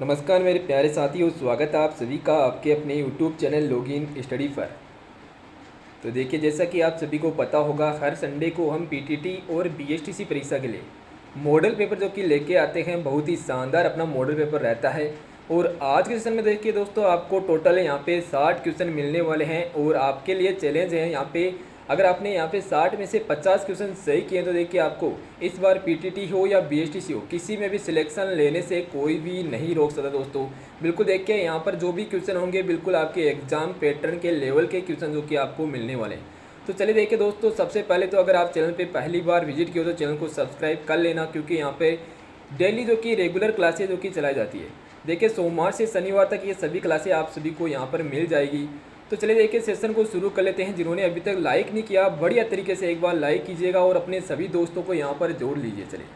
नमस्कार मेरे प्यारे साथियों, स्वागत है आप सभी का आपके अपने यूट्यूब चैनल लॉगिन स्टडी पर। तो देखिए, जैसा कि आप सभी को पता होगा, हर संडे को हम पीटीटी और बीएसटीसी परीक्षा के लिए मॉडल पेपर जो कि लेके आते हैं। बहुत ही शानदार अपना मॉडल पेपर रहता है। और आज के सेशन में देखिए दोस्तों, आपको टोटल यहाँ पे 60 क्वेश्चन मिलने वाले हैं। और आपके लिए चैलेंज है यहाँ पे, अगर आपने यहाँ पे 60 में से 50 क्वेश्चन सही किए तो देखिए आपको इस बार पीटीटी हो या बीएसटीसी हो, किसी में भी सिलेक्शन लेने से कोई भी नहीं रोक सकता दोस्तों। बिल्कुल देखिए, यहाँ पर जो भी क्वेश्चन होंगे बिल्कुल आपके एग्जाम पैटर्न के लेवल के क्वेश्चन जो कि आपको मिलने वाले हैं। तो चलिए देखिए दोस्तों, सबसे पहले तो अगर आप चैनल पे पहली बार विजिट किए हो तो चैनल को सब्सक्राइब कर लेना, क्योंकि यहाँ पे डेली जो कि रेगुलर क्लासेज जो कि चलाई जाती है। देखिए, सोमवार से शनिवार तक ये सभी क्लासें आप सभी को यहाँ पर मिल जाएगी। तो चलिए देखिए, सेशन को शुरू कर लेते हैं। जिन्होंने अभी तक लाइक नहीं किया, बढ़िया तरीके से एक बार लाइक कीजिएगा और अपने सभी दोस्तों को यहाँ पर जोड़ लीजिए। चलिए,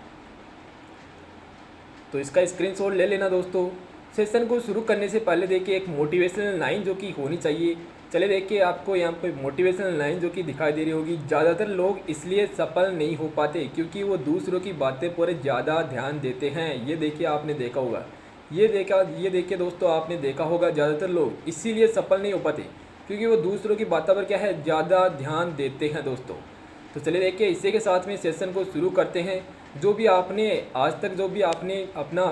तो इसका स्क्रीनशॉट ले लेना दोस्तों। सेशन को शुरू करने से पहले देखिए एक मोटिवेशनल लाइन जो कि होनी चाहिए। चले देखिए, आपको यहाँ पे मोटिवेशनल लाइन जो कि दिखाई दे रही होगी। ज़्यादातर लोग इसलिए सफल नहीं हो पाते क्योंकि वो दूसरों की बातें पर ज़्यादा ध्यान देते हैं। ये देखिए, आपने देखा होगा, ये देखिए दोस्तों, आपने देखा होगा, ज़्यादातर लोग इसीलिए सफल नहीं हो पाते क्योंकि वो दूसरों की बातों पर क्या है, ज़्यादा ध्यान देते हैं दोस्तों। तो चलिए देखिए, इसी के साथ में सेशन को शुरू करते हैं। जो भी आपने आज तक जो भी आपने अपना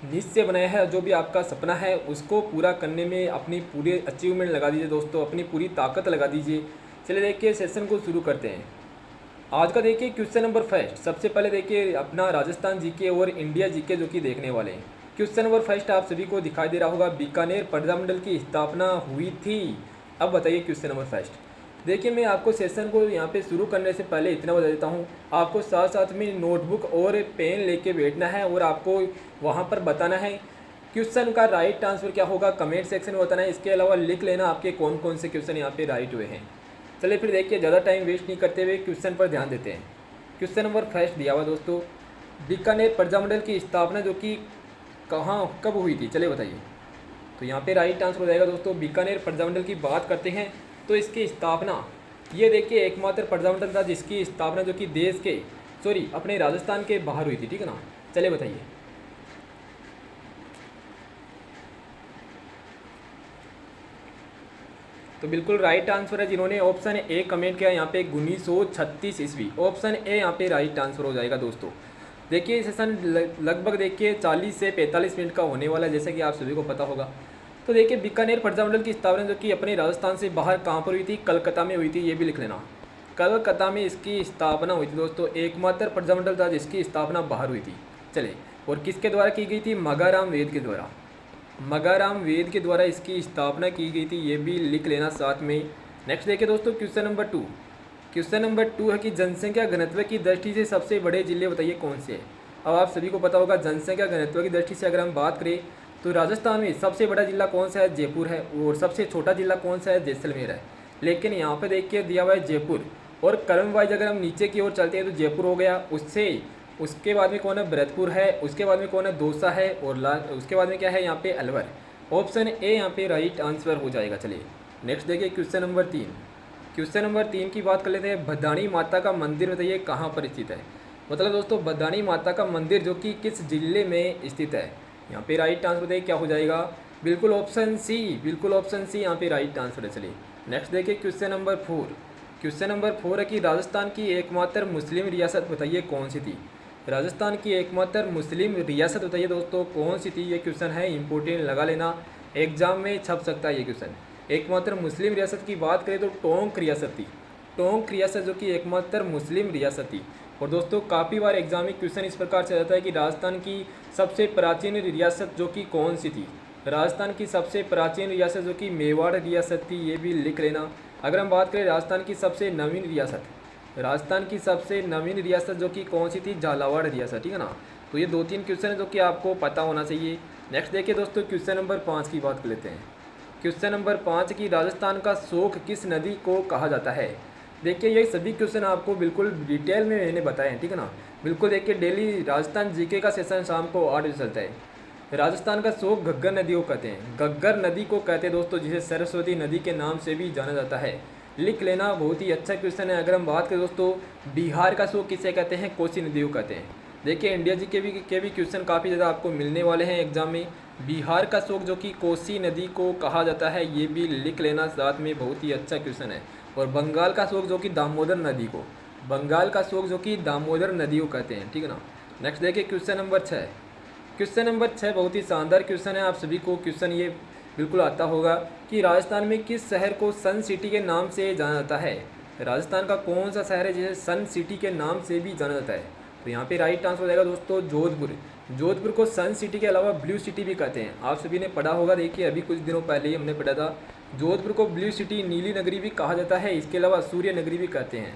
निश्चय बनाया है, जो भी आपका सपना है, उसको पूरा करने में अपनी पूरी अचीवमेंट लगा दीजिए दोस्तों, अपनी पूरी ताकत लगा दीजिए। चलिए देखिए, सेशन को शुरू करते हैं। आज का देखिए क्वेश्चन नंबर फर्स्ट। सबसे पहले देखिए अपना राजस्थान जीके और इंडिया जीके जो कि देखने वाले हैं। क्वेश्चन नंबर फर्स्ट आप सभी को दिखाई दे रहा होगा, बीकानेर प्रजामंडल की स्थापना हुई थी। अब बताइए क्वेश्चन नंबर फर्स्ट। देखिए, मैं आपको सेशन को यहाँ पे शुरू करने से पहले इतना बता देता हूँ, आपको साथ साथ में नोटबुक और पेन लेके बैठना है और आपको वहाँ पर बताना है क्वेश्चन का राइट आंसर क्या होगा, कमेंट सेक्शन में बताना है। इसके अलावा लिख लेना आपके कौन कौन से क्वेश्चन यहाँ पे राइट हुए हैं। चलिए फिर देखिए, ज़्यादा टाइम वेस्ट नहीं करते हुए क्वेश्चन पर ध्यान देते हैं। क्वेश्चन नंबर फर्स्ट दिया हुआ दोस्तों, बीकानेर प्रजामंडल की स्थापना जो कि कहाँ कब हुई थी, चलिए बताइए। तो यहाँ पे राइट आंसर हो जाएगा दोस्तों, बीकानेर प्रजामंडल की बात करते हैं तो इसकी स्थापना, ये देखिए एकमात्र प्रजामंडल था जिसकी स्थापना जो कि देश के अपने राजस्थान के बाहर हुई थी, ठीक है ना। चलिए बताइए। तो बिल्कुल राइट आंसर है, जिन्होंने ऑप्शन ए कमेंट किया यहाँ पे 1936 ईस्वी। ऑप्शन ए यहाँ पे राइट आंसर हो जाएगा दोस्तों। देखिए, सेशन लगभग देखिए 40 से 45 मिनट का होने वाला है, जैसे कि आप सभी को पता होगा। तो देखिए, बीकानेर प्रजामंडल की स्थापना जो कि अपने राजस्थान से बाहर कहाँ पर हुई थी, कलकत्ता में हुई थी। ये भी लिख लेना, कलकत्ता में इसकी स्थापना हुई थी दोस्तों। एकमात्र प्रजामंडल था जिसकी स्थापना बाहर हुई थी। चलिए, और किसके द्वारा की गई थी, मगाराम वेद के द्वारा। मगाराम वेद के द्वारा इसकी स्थापना की गई थी, ये भी लिख लेना साथ में। नेक्स्ट देखिए दोस्तों, क्वेश्चन नंबर 2। क्वेश्चन नंबर 2 है कि जनसंख्या घनत्व की दृष्टि से सबसे बड़े जिले बताइए कौन से हैं। अब आप सभी को पता होगा, जनसंख्या घनत्व की दृष्टि से अगर हम बात करें तो राजस्थान में सबसे बड़ा जिला कौन सा है, जयपुर है। और सबसे छोटा जिला कौन सा है, जैसलमेर है। लेकिन यहाँ पे देखिए दिया हुआ है जयपुर। और क्रम वाइज अगर हम नीचे की ओर चलते हैं तो जयपुर हो गया, उसके बाद में कौन है, भरतपुर है। उसके बाद में कौन है, दौसा है। और उसके बाद में क्या है यहाँ पे, अलवर। ऑप्शन ए यहाँ पे राइट आंसर हो जाएगा। चलिए नेक्स्ट देखिए, क्वेश्चन नंबर 3। क्वेश्चन नंबर 3 की बात कर लेते हैं। भदानी माता का मंदिर बताइए कहाँ पर स्थित है। मतलब दोस्तों, भदानी माता का मंदिर जो कि किस जिले में स्थित है। यहाँ पे राइट आंसर बताइए क्या हो जाएगा, बिल्कुल ऑप्शन सी, बिल्कुल ऑप्शन सी यहाँ पे राइट आंसर है। चलिए नेक्स्ट देखिए, क्वेश्चन नंबर 4। क्वेश्चन नंबर 4 है कि राजस्थान की एकमात्र मुस्लिम रियासत बताइए कौन सी थी। राजस्थान की एकमात्र मुस्लिम रियासत बताइए दोस्तों कौन सी थी। ये क्वेश्चन है, इंपॉर्टेंट लगा लेना, एग्जाम में छप सकता है ये क्वेश्चन। एकमात्र मुस्लिम रियासत की बात करें तो टोंक रियासत थी। टोंक रियासत जो कि एकमात्र मुस्लिम रियासत थी। और दोस्तों, काफ़ी बार एग्जाम में क्वेश्चन इस प्रकार से आता है कि राजस्थान की सबसे प्राचीन रियासत जो कि कौन सी थी। राजस्थान की सबसे प्राचीन रियासत जो कि मेवाड़ रियासत थी, ये भी लिख लेना। अगर हम बात करें राजस्थान की सबसे नवीन रियासत, राजस्थान की सबसे नवीन रियासत जो कि कौन सी थी, झालावाड़ रियासत, ठीक है ना। तो ये 2-3 क्वेश्चन है जो कि आपको पता होना चाहिए। नेक्स्ट देखिए दोस्तों, क्वेश्चन नंबर 5 की बात कर लेते हैं। क्वेश्चन नंबर 5 की राजस्थान का शोक किस नदी को कहा जाता है। देखिए, ये सभी क्वेश्चन आपको बिल्कुल डिटेल में मैंने बताए हैं, ठीक है ना। बिल्कुल देखिए, डेली राजस्थान जीके का सेशन शाम को 8 बजे चलता है। राजस्थान का शोक घग्गर नदी को कहते हैं, घग्गर नदी को कहते हैं दोस्तों, जिसे सरस्वती नदी के नाम से भी जाना जाता है। लिख लेना, बहुत ही अच्छा क्वेश्चन है। अगर हम बात करें दोस्तों, बिहार का शोक किसे कहते हैं, कोसी नदी को कहते हैं। देखिए, इंडिया जी के भी क्वेश्चन काफ़ी ज़्यादा आपको मिलने वाले हैं एग्जाम में। बिहार का शोक जो कि कोसी नदी को कहा जाता है, ये भी लिख लेना साथ में, बहुत ही अच्छा क्वेश्चन है। और बंगाल का शोक जो कि दामोदर नदी को, बंगाल का शोक जो कि दामोदर नदी को कहते हैं, ठीक है ना। नेक्स्ट देखिए क्वेश्चन नंबर 6। क्वेश्चन नंबर 6 बहुत ही शानदार क्वेश्चन है, आप सभी को क्वेश्चन ये बिल्कुल आता होगा कि राजस्थान में किस शहर को सन सिटी के नाम से जाना जाता है। राजस्थान का कौन सा शहर है जिसे सन सिटी के नाम से भी जाना जाता है। तो यहाँ पे राइट आंसर हो जाएगा दोस्तों जोधपुर। जोधपुर को सन सिटी के अलावा ब्लू सिटी भी कहते हैं, आप सभी ने पढ़ा होगा। देखिए अभी कुछ दिनों पहले ही हमने पढ़ा था, जोधपुर को ब्लू सिटी, नीली नगरी भी कहा जाता है, इसके अलावा सूर्य नगरी भी कहते हैं।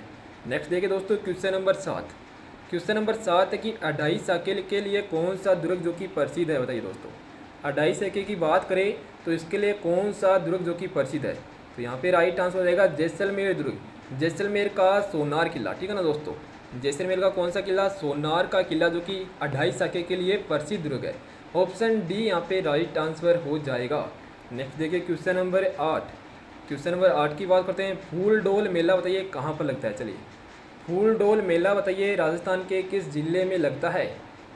नेक्स्ट देखिए दोस्तों क्वेश्चन नंबर 7। क्वेश्चन नंबर 7 है कि अढ़ाई साइकिल के लिए कौन सा दुर्ग जो कि प्रसिद्ध है, बताइए दोस्तों। अढ़ाई साइकिल की बात करें तो इसके लिए कौन सा दुर्ग जो कि प्रसिद्ध है। तो यहाँ पे राइट आंसर हो जाएगा जैसलमेर दुर्ग, जैसलमेर का सोनार किला, ठीक है ना दोस्तों। जैसलमेर का कौन सा किला, सोनार का किला, जो कि अढ़ाई साइकिल के लिए प्रसिद्ध दुर्ग है। ऑप्शन डी यहाँ पे राइट आंसर हो जाएगा। नेक्स्ट देखिए क्वेश्चन नंबर 8। क्वेश्चन नंबर 8 की बात करते हैं, फूल डोल मेला बताइए कहाँ पर लगता है। चलिए फूल डोल मेला बताइए राजस्थान के किस जिले में लगता है।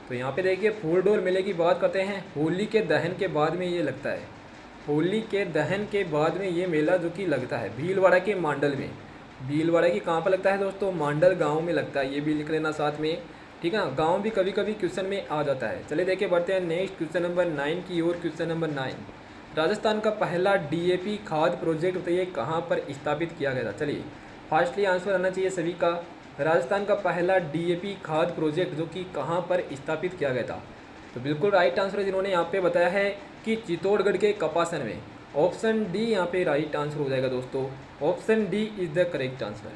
तो यहाँ पे देखिए फूल डोल मेले की बात करते हैं, होली के दहन के बाद में ये लगता है। होली के दहन के बाद में ये मेला जो कि लगता है भीलवाड़ा के मांडल में। भीलवाड़ा की कहाँ पर लगता है दोस्तों, मांडल गांव में लगता है, ये भी लिख लेना साथ में, ठीक है ना। गांव भी कभी कभी क्वेश्चन में आ जाता है। चलिए देखिए बढ़ते हैं नेक्स्ट क्वेश्चन नंबर 9 की ओर। क्वेश्चन नंबर 9, राजस्थान का पहला डीएपी खाद प्रोजेक्ट बताइए कहाँ पर स्थापित किया गया था। चलिए फास्टली आंसर आना चाहिए सभी का। राजस्थान का पहला डीएपी खाद प्रोजेक्ट जो कि कहाँ पर स्थापित किया गया था। तो बिल्कुल राइट आंसर है जिन्होंने यहाँ पे बताया है कि चित्तौड़गढ़ के कपासन में। ऑप्शन डी यहाँ पे राइट आंसर हो जाएगा दोस्तों, option D is the correct answer.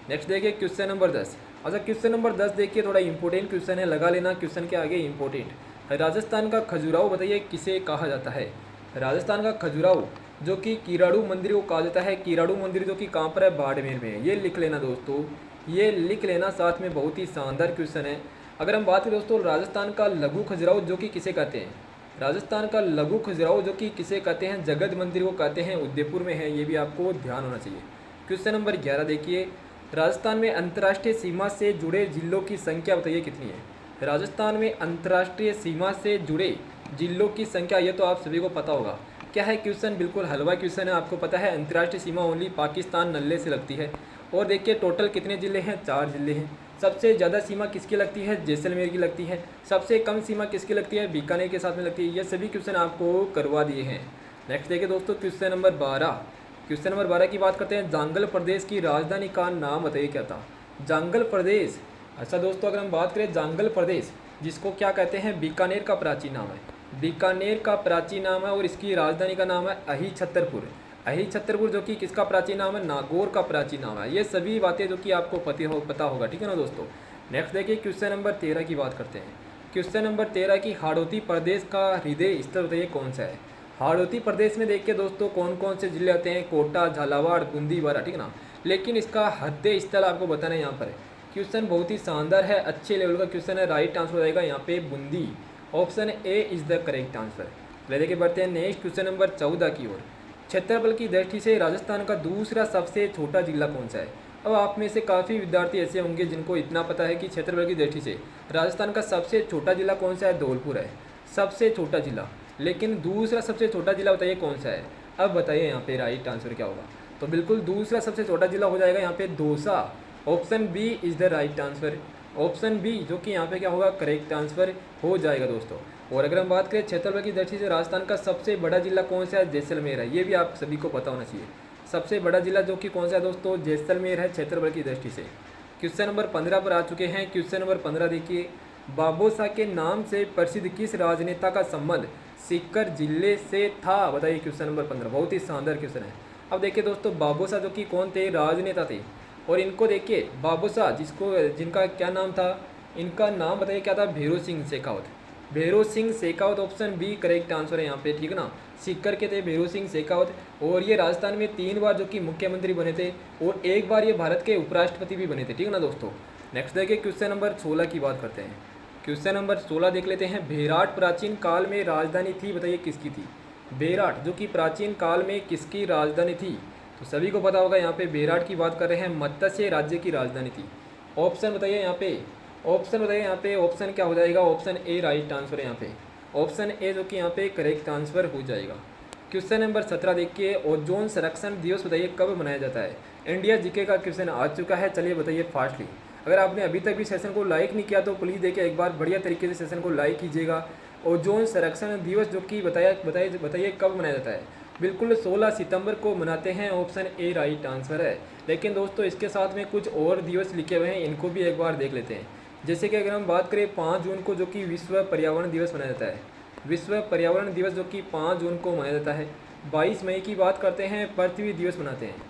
Next देखिए क्वेश्चन नंबर 10। अच्छा क्वेश्चन नंबर 10 देखिए थोड़ा इंपॉर्टेंट क्वेश्चन है, लगा लेना क्वेश्चन के आगे इंपॉर्टेंट। राजस्थान का खजुराहो बताइए किसे कहा जाता है। राजस्थान का खजुराहो जो कि कीराड़ू मंदिर को कहा जाता है। कीराड़ू मंदिर जो कि कहाँ पर है, बाड़मेर में है, ये लिख लेना दोस्तों, ये लिख लेना साथ में, बहुत ही शानदार क्वेश्चन है। अगर हम बात करें दोस्तों राजस्थान का लघु खजुराहो जो कि किसे कहते हैं, राजस्थान का लघु खजुराहो जो कि किसे कहते हैं, जगत मंदिर को कहते हैं, उदयपुर में है, ये भी आपको ध्यान होना चाहिए। क्वेश्चन नंबर 11 देखिए, राजस्थान में अंतर्राष्ट्रीय सीमा से जुड़े जिलों की संख्या बताइए कितनी है। राजस्थान में अंतर्राष्ट्रीय सीमा से जुड़े जिलों की संख्या, ये तो आप सभी को पता होगा। क्या है क्वेश्चन, बिल्कुल हलवा क्वेश्चन है, आपको पता है अंतर्राष्ट्रीय सीमा ओनली पाकिस्तान नल्ले से लगती है। और देखिए टोटल कितने ज़िले हैं, 4 ज़िले हैं। सबसे ज़्यादा सीमा किसकी लगती है, जैसलमेर की लगती है। सबसे कम सीमा किसकी लगती है, बीकानेर के साथ में लगती है। ये सभी क्वेश्चन आपको करवा दिए हैं। नेक्स्ट देखिए दोस्तों क्वेश्चन नंबर 12। क्वेश्चन नंबर 12 की बात करते हैं, जांगल प्रदेश की राजधानी का नाम बताइए क्या था। जांगल प्रदेश, अच्छा दोस्तों अगर हम बात करें जांगल प्रदेश जिसको क्या कहते हैं, बीकानेर का प्राचीन नाम है, बीकानेर का प्राचीन नाम है। और इसकी राजधानी का नाम है अही छतरपुर। अही छतरपुर जो कि किसका प्राचीन नाम है, नागौर का प्राचीन नाम है। ये सभी बातें जो कि आपको पता होगा, ठीक है ना दोस्तों। नेक्स्ट देखिए क्वेश्चन नंबर 13 की बात करते हैं। क्वेश्चन नंबर 13 की हाड़ौती प्रदेश का हृदय स्थल बताइए कौन सा है। हाड़ौती प्रदेश में देखिए दोस्तों कौन कौन से जिले आते हैं, कोटा, झालावाड़, बूंदी, बारा, ठीक है ना। लेकिन इसका हृदय स्थल आपको बताना है यहाँ पर। क्वेश्चन बहुत ही शानदार है, अच्छे लेवल का क्वेश्चन है। राइट आंसर हो जाएगा यहाँ पे Bundi, option A is the correct answer. ले देखिए बढ़ते हैं नेक्स्ट क्वेश्चन नंबर 14 की ओर। क्षेत्रफल की दृष्टि से राजस्थान का दूसरा सबसे छोटा जिला कौन सा है। अब आप में से काफ़ी विद्यार्थी ऐसे होंगे जिनको इतना पता है कि क्षेत्रफल की दृष्टि से राजस्थान का सबसे छोटा जिला कौन सा है, धौलपुर है सबसे छोटा जिला। लेकिन दूसरा सबसे छोटा जिला बताइए कौन सा है। अब बताइए यहाँ पे राइट आंसर क्या होगा। तो बिल्कुल दूसरा सबसे छोटा जिला हो जाएगा यहाँ पे Dausa, option B is the right answer. Option B जो कि यहाँ पे क्या होगा, करेक्ट आंसर हो जाएगा दोस्तों। और अगर हम बात करें क्षेत्रफल की दृष्टि से राजस्थान का सबसे बड़ा जिला कौन सा है, जैसलमेर है। ये भी आप सभी को पता होना चाहिए, सबसे बड़ा जिला जो कि कौन सा है दोस्तों, जैसलमेर है क्षेत्रफल की दृष्टि से। क्वेश्चन नंबर 15 पर आ चुके हैं। क्वेश्चन नंबर 15 देखिए, बाबोसा के नाम से प्रसिद्ध किस राजनेता का संबंध सीकर जिले से था, बताइए। क्वेश्चन नंबर 15 बहुत ही शानदार क्वेश्चन है। अब देखिए दोस्तों बाबोसा जो कि कौन थे, राजनेता थे। और इनको देखिए बाबोसा जिनका क्या नाम था, इनका नाम बताइए क्या था, Bhairon Singh Shekhawat. Bhairon Singh Shekhawat, option B correct answer है यहाँ पे, ठीक है ना। सीकर के थे भैरों सिंह शेखावत। और ये राजस्थान में 3 बार जो कि मुख्यमंत्री बने थे और 1 बार ये भारत के उपराष्ट्रपति भी बने थे, ठीक है ना दोस्तों। नेक्स्ट देखिए क्वेश्चन नंबर 16 की बात करते हैं। क्वेश्चन नंबर 16 देख लेते हैं। बेराट प्राचीन काल में राजधानी थी, बताइए किसकी थी। बेराट जो कि प्राचीन काल में किसकी राजधानी थी, तो सभी को पता होगा यहाँ पे बेराट की बात कर रहे हैं, मत्स्य राज्य की राजधानी थी। ऑप्शन बताइए यहाँ पे, ऑप्शन बताइए यहाँ पे, ऑप्शन क्या हो जाएगा, ऑप्शन ए राइट आंसर है यहाँ पे। ऑप्शन ए जो कि यहाँ पे करेक्ट आंसर हो जाएगा। क्वेश्चन नंबर 17 देखिए, ओजोन संरक्षण दिवस बताइए कब मनाया जाता है। इंडिया जीके का क्वेश्चन आ चुका है, चलिए बताइए फास्टली। अगर आपने अभी तक भी सेशन को लाइक नहीं किया तो प्लीज़ देखिए एक बार बढ़िया तरीके से सेशन को लाइक कीजिएगा। ओजोन संरक्षण दिवस जो कि बताइए कब मनाया जाता है। बिल्कुल 16 सितंबर को मनाते हैं, ऑप्शन ए राइट आंसर है। लेकिन दोस्तों इसके साथ में कुछ और दिवस लिखे हुए हैं, इनको भी एक बार देख लेते हैं। जैसे कि अगर हम बात करें 5 जून को जो कि विश्व पर्यावरण दिवस मनाया जाता है, विश्व पर्यावरण दिवस जो कि 5 जून को मनाया जाता है। 22 मई की बात करते हैं, पृथ्वी दिवस मनाते हैं,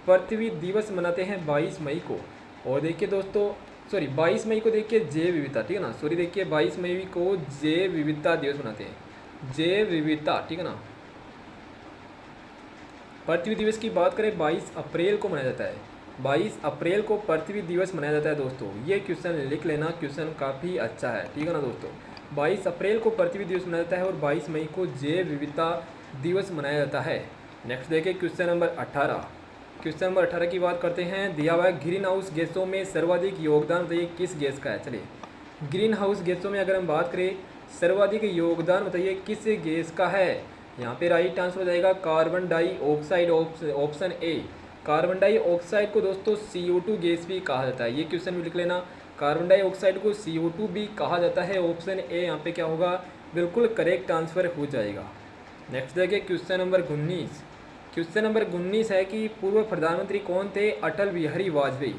पृथ्वी दिवस मनाते हैं 22 मई को। और देखिए दोस्तों 22 मई को देखिए जैव विविधता, ठीक है ना, देखिए 22 मई को जैव विविधता दिवस मनाते हैं, जैव विविधता, ठीक है ना। पृथ्वी दिवस की बात करें 22 अप्रैल को मनाया जाता है, 22 अप्रैल को पृथ्वी दिवस मनाया जाता है दोस्तों। ये क्वेश्चन लिख लेना, क्वेश्चन काफ़ी अच्छा है, ठीक है ना दोस्तों। 22 अप्रैल को पृथ्वी दिवस मनाया जाता है और 22 मई को जैव विविधता दिवस मनाया जाता है। नेक्स्ट देखिए क्वेश्चन नंबर 18। क्वेश्चन नंबर 18 की बात करते हैं, दिया हुआ है ग्रीन हाउस गैसों में सर्वाधिक योगदान बताइए किस गैस का है। चलिए ग्रीन हाउस गैसों में अगर हम बात करें सर्वाधिक योगदान बताइए किस गैस का है। यहाँ पे राइट आंसर हो जाएगा carbon dioxide, option A. Carbon dioxide को दोस्तों CO2 गैस भी कहा जाता है, ये क्वेश्चन भी लिख लेना। कार्बन डाइऑक्साइड को CO2 भी कहा जाता है, ऑप्शन ए यहाँ पे क्या होगा, बिल्कुल करेक्ट आंसर हो जाएगा। नेक्स्ट देखिए क्वेश्चन नंबर 19। क्वेश्चन नंबर 19 है कि पूर्व प्रधानमंत्री कौन थे, अटल बिहारी वाजपेयी,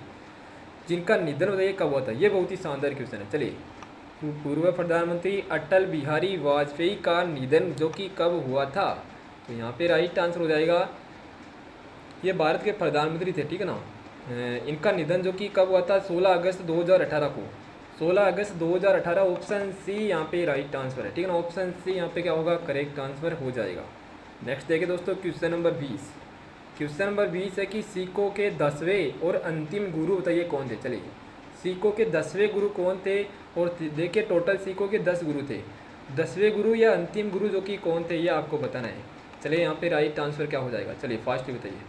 जिनका निधन बताइए कब हुआ था। ये बहुत ही शानदार क्वेश्चन है। चलिए पूर्व प्रधानमंत्री अटल बिहारी वाजपेयी का निधन जो कि कब हुआ था, तो यहाँ पे राइट आंसर हो जाएगा, ये भारत के प्रधानमंत्री थे, ठीक है ना। इनका निधन जो कि कब हुआ था, 16 अगस्त 2018 को, 16 अगस्त 2018, ऑप्शन सी यहाँ पे राइट आंसर है, ठीक है ना। ऑप्शन सी यहाँ पे क्या होगा, करेक्ट आंसर हो जाएगा। नेक्स्ट देखिए दोस्तों क्वेश्चन नंबर 20। क्वेश्चन नंबर 20 है कि सिखों के 10वें और अंतिम गुरु बताइए कौन थे। चलिए सिखों के 10वें गुरु कौन थे, और देखिए टोटल सिखों के 10 गुरु थे, 10वें गुरु या अंतिम गुरु जो कि कौन थे ये आपको बताना है। चलिए यहाँ पे राइट आंसर क्या हो जाएगा, चलिए फास्ट बताइए।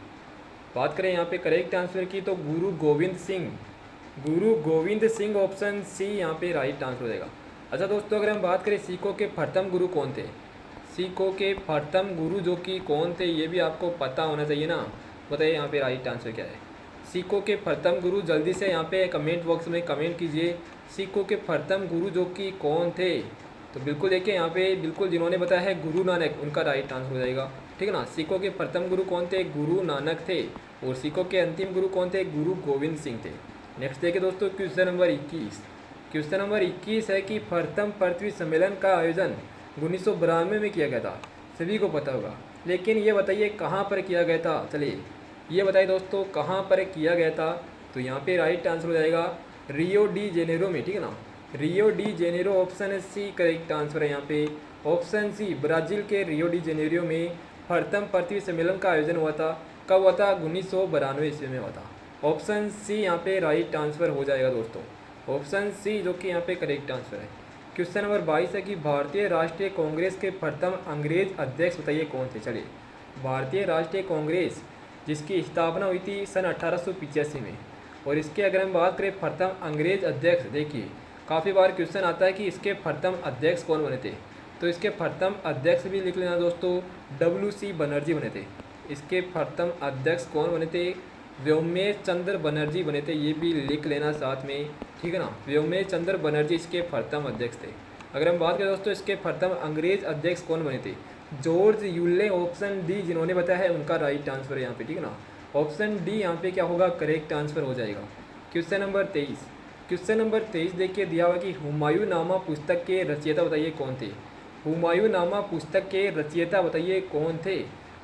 बात करें यहाँ पे करेक्ट आंसर की तो गुरु गोविंद सिंह, गुरु गोविंद सिंह, ऑप्शन सी यहाँ पे राइट आंसर हो जाएगा। अच्छा दोस्तों अगर हम बात करें सिखों के प्रथम गुरु कौन थे, सिखों के प्रथम गुरु जो कि कौन थे ये भी आपको पता होना चाहिए ना। बताइए यहाँ पे राइट आंसर क्या है। सिखों के प्रथम गुरु जल्दी से यहाँ पे कमेंट बॉक्स में कमेंट कीजिए, सिखों के प्रथम गुरु जो कि कौन थे। तो बिल्कुल देखिए यहाँ पे बिल्कुल जिन्होंने बताया है गुरु नानक, उनका राइट आंसर हो जाएगा, ठीक है ना। सिखों के प्रथम गुरु कौन थे, गुरु नानक थे, और सिखों के अंतिम गुरु कौन थे, गुरु गोविंद सिंह थे। नेक्स्ट देखिए दोस्तों क्वेश्चन नंबर 21। क्वेश्चन नंबर 21 है कि प्रथम पृथ्वी सम्मेलन का आयोजन 1992 में किया गया था, सभी को पता होगा, लेकिन ये बताइए कहाँ पर किया गया था। चलिए ये बताइए दोस्तों कहाँ पर किया गया था, तो यहाँ पे राइट आंसर हो जाएगा रियो डी जेनेरो में, ठीक है ना, Rio de Janeiro, option C correct answer है यहाँ पे। ऑप्शन सी ब्राज़ील के रियो डी जेनेरो में प्रथम पृथ्वी सम्मेलन का आयोजन हुआ था, कब हुआ था, 1992 ईस्वी में हुआ था। ऑप्शन सी यहाँ पे राइट आंसर हो जाएगा दोस्तों, ऑप्शन सी जो कि यहाँ पे करेक्ट आंसर है। क्वेश्चन नंबर 22 है कि भारतीय राष्ट्रीय कांग्रेस के प्रथम अंग्रेज अध्यक्ष बताइए कौन थे। चलिए भारतीय राष्ट्रीय कांग्रेस जिसकी स्थापना हुई थी सन 1885 में, और इसके अगर हम बात करें प्रथम अंग्रेज अध्यक्ष, देखिए काफ़ी बार क्वेश्चन आता है कि इसके प्रथम अध्यक्ष कौन बने थे, तो इसके प्रथम अध्यक्ष भी लिख लेना दोस्तों, WC बनर्जी बने थे। इसके प्रथम अध्यक्ष कौन बने थे, व्योमेश चंद्र बनर्जी बने थे, ये भी लिख लेना साथ में, ठीक है ना। व्योमेश चंद्र बनर्जी इसके प्रथम अध्यक्ष थे। अगर हम बात करें दोस्तों इसके प्रथम अंग्रेज अध्यक्ष कौन बने थे, जॉर्ज यूले, ऑप्शन डी जिन्होंने बताया है उनका राइट आंसर है यहाँ पे, ठीक है ना। ऑप्शन डी यहाँ पे क्या होगा, करेक्ट आंसर हो जाएगा। Question number 23। क्वेश्चन नंबर 23 देखिए दिया हुआ कि हुमायूं नामा पुस्तक के रचयिता बताइए कौन थे। हुमायूं नामा पुस्तक के रचयिता बताइए कौन थे,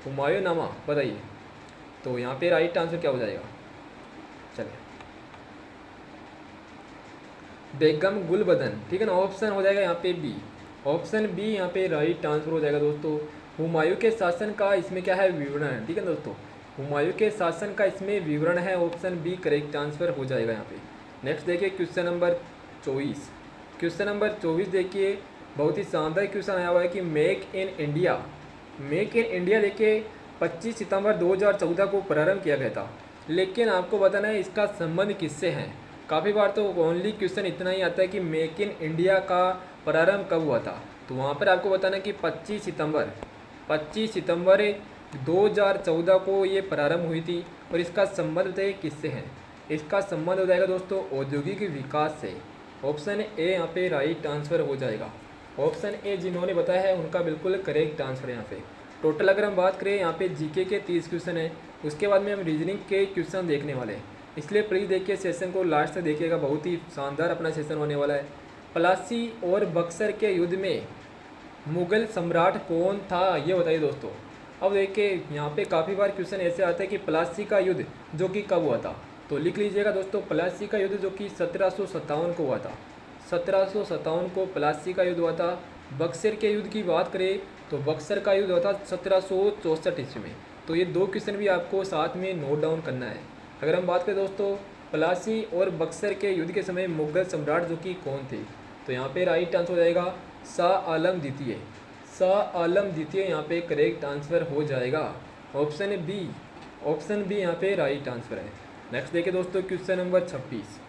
हुमायूं नामा बताइए, तो यहाँ पे राइट आंसर क्या हो जाएगा। चलिए बेगम गुलबदन, ठीक है ना, ऑप्शन हो जाएगा यहाँ पे बी, ऑप्शन बी यहाँ पे राइट आंसर हो जाएगा दोस्तों। हुमायूं के शासन का इसमें क्या है, विवरण है, ठीक है दोस्तों, हुमायूं के शासन का इसमें विवरण है, ऑप्शन बी करेक्ट आंसर हो जाएगा यहाँ पे। नेक्स्ट देखिए क्वेश्चन नंबर 24। क्वेश्चन नंबर 24 देखिए बहुत ही शानदार क्वेश्चन आया हुआ है कि make in India, make in India देखिए 25 सितंबर 2014 को प्रारंभ किया गया था, लेकिन आपको बताना है इसका संबंध किससे है। काफ़ी बार तो ओनली क्वेश्चन इतना ही आता है कि मेक इन इंडिया का प्रारंभ कब हुआ था, तो वहाँ पर आपको बताना कि 25 सितंबर 2014 को ये प्रारंभ हुई थी। और इसका संबंध बताइए किससे है? इसका संबंध हो जाएगा दोस्तों औद्योगिक विकास से। ऑप्शन ए यहाँ पे राइट आंसर हो जाएगा। ऑप्शन ए जिन्होंने बताया है उनका बिल्कुल करेक्ट आंसर है यहाँ पे। टोटल अगर हम बात करें यहाँ पे जीके के 30 क्वेश्चन है, उसके बाद में हम रीजनिंग के क्वेश्चन देखने वाले हैं, इसलिए प्लीज़ देखिए सेशन को लास्ट तक देखिएगा, बहुत ही शानदार अपना सेशन होने वाला है। प्लासी और बक्सर के युद्ध में मुगल सम्राट कौन था, ये बताइए दोस्तों। अब देखिए यहाँ पे काफ़ी बार क्वेश्चन ऐसे आता है कि प्लासी का युद्ध जो कि कब हुआ था, तो लिख लीजिएगा दोस्तों प्लासी का युद्ध जो कि 1757 को हुआ था। 1757 को प्लासी का युद्ध हुआ था। बक्सर के युद्ध की बात करें तो बक्सर का युद्ध हुआ था 1764 ईस्वी में। तो ये दो क्वेश्चन भी आपको साथ में नोट डाउन करना है। अगर हम बात करें दोस्तों प्लासी और बक्सर के युद्ध के समय मुगल सम्राट जो कि कौन थे, तो यहाँ पे राइट आंसर हो जाएगा शाह आलम द्वितीय। शाह आलम द्वितीय यहाँ पे करेक्ट आंसर हो जाएगा। ऑप्शन बी यहाँ पे राइट आंसर है। नेक्स्ट देखिए दोस्तों क्वेश्चन नंबर 26।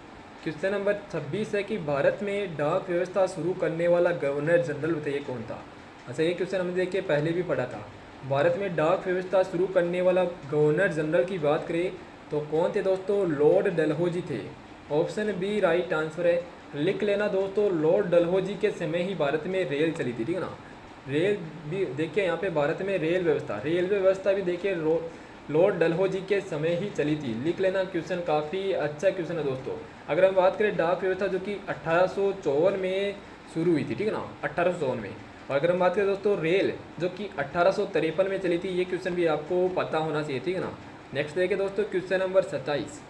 क्वेश्चन नंबर 26 है कि भारत में डाक व्यवस्था शुरू करने वाला गवर्नर जनरल बताइए कौन था। अच्छा ये क्वेश्चन हमने देखिए पहले भी पढ़ा था। भारत में डाक व्यवस्था शुरू करने वाला गवर्नर जनरल की बात करें तो कौन थे दोस्तों? लॉर्ड डलहौजी थे। ऑप्शन बी राइट आंसर है। लिख लेना दोस्तों, लॉर्ड डलहौजी के समय ही भारत में रेल चली थी, ठीक है ना। रेल भी देखिए यहाँ पे भारत में रेलवे व्यवस्था भी देखिए लॉर्ड डलहौजी के समय ही चली थी। लिख लेना, क्वेश्चन काफ़ी अच्छा क्वेश्चन है दोस्तों। अगर हम बात करें डाक व्यवस्था जो कि 1854 में शुरू हुई थी, ठीक है ना, 1854 में। और अगर हम बात करें दोस्तों रेल जो कि 1853 में चली थी, ये क्वेश्चन भी आपको पता होना चाहिए, ठीक है ना। नेक्स्ट देखिए दोस्तों क्वेश्चन नंबर 27।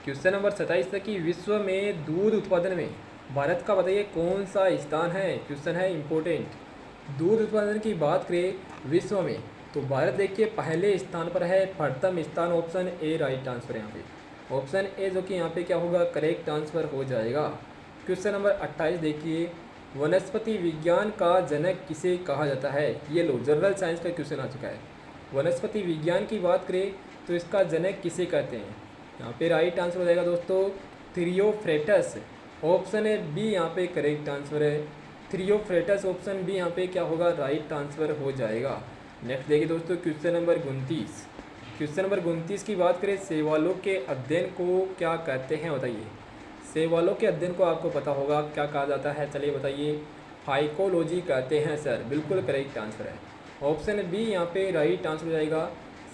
क्वेश्चन नंबर 27 है कि विश्व में दूध उत्पादन में भारत का बताइए कौन सा स्थान है। क्वेश्चन है इम्पोर्टेंट। दूध उत्पादन की बात करें विश्व में तो भारत देखिए पहले स्थान पर है, प्रथम स्थान। ऑप्शन ए राइट आंसर है यहाँ पे। ऑप्शन ए जो कि यहाँ पे क्या होगा करेक्ट आंसर हो जाएगा। क्वेश्चन नंबर 28 देखिए वनस्पति विज्ञान का जनक किसे कहा जाता है। ये लो जनरल साइंस का क्वेश्चन आ चुका है। वनस्पति विज्ञान की बात करें तो इसका जनक किसे कहते हैं। यहाँ पे राइट आंसर हो जाएगा दोस्तों थिरियोफ्रेटस। ऑप्शन है बी यहाँ पे करेक्ट आंसर है। थिरियोफ्रेटस ऑप्शन बी यहाँ पे क्या होगा राइट आंसर हो जाएगा। नेक्स्ट देखिए दोस्तों क्वेश्चन नंबर 29। क्वेश्चन नंबर 29 की बात करें शैवालों के अध्ययन को क्या कहते हैं बताइए। शैवालों के अध्ययन को आपको पता होगा क्या कहा जाता है, चलिए बताइए। फाइकोलॉजी कहते हैं सर, बिल्कुल करेक्ट आंसर है। ऑप्शन बी यहाँ पे राइट आंसर हो जाएगा।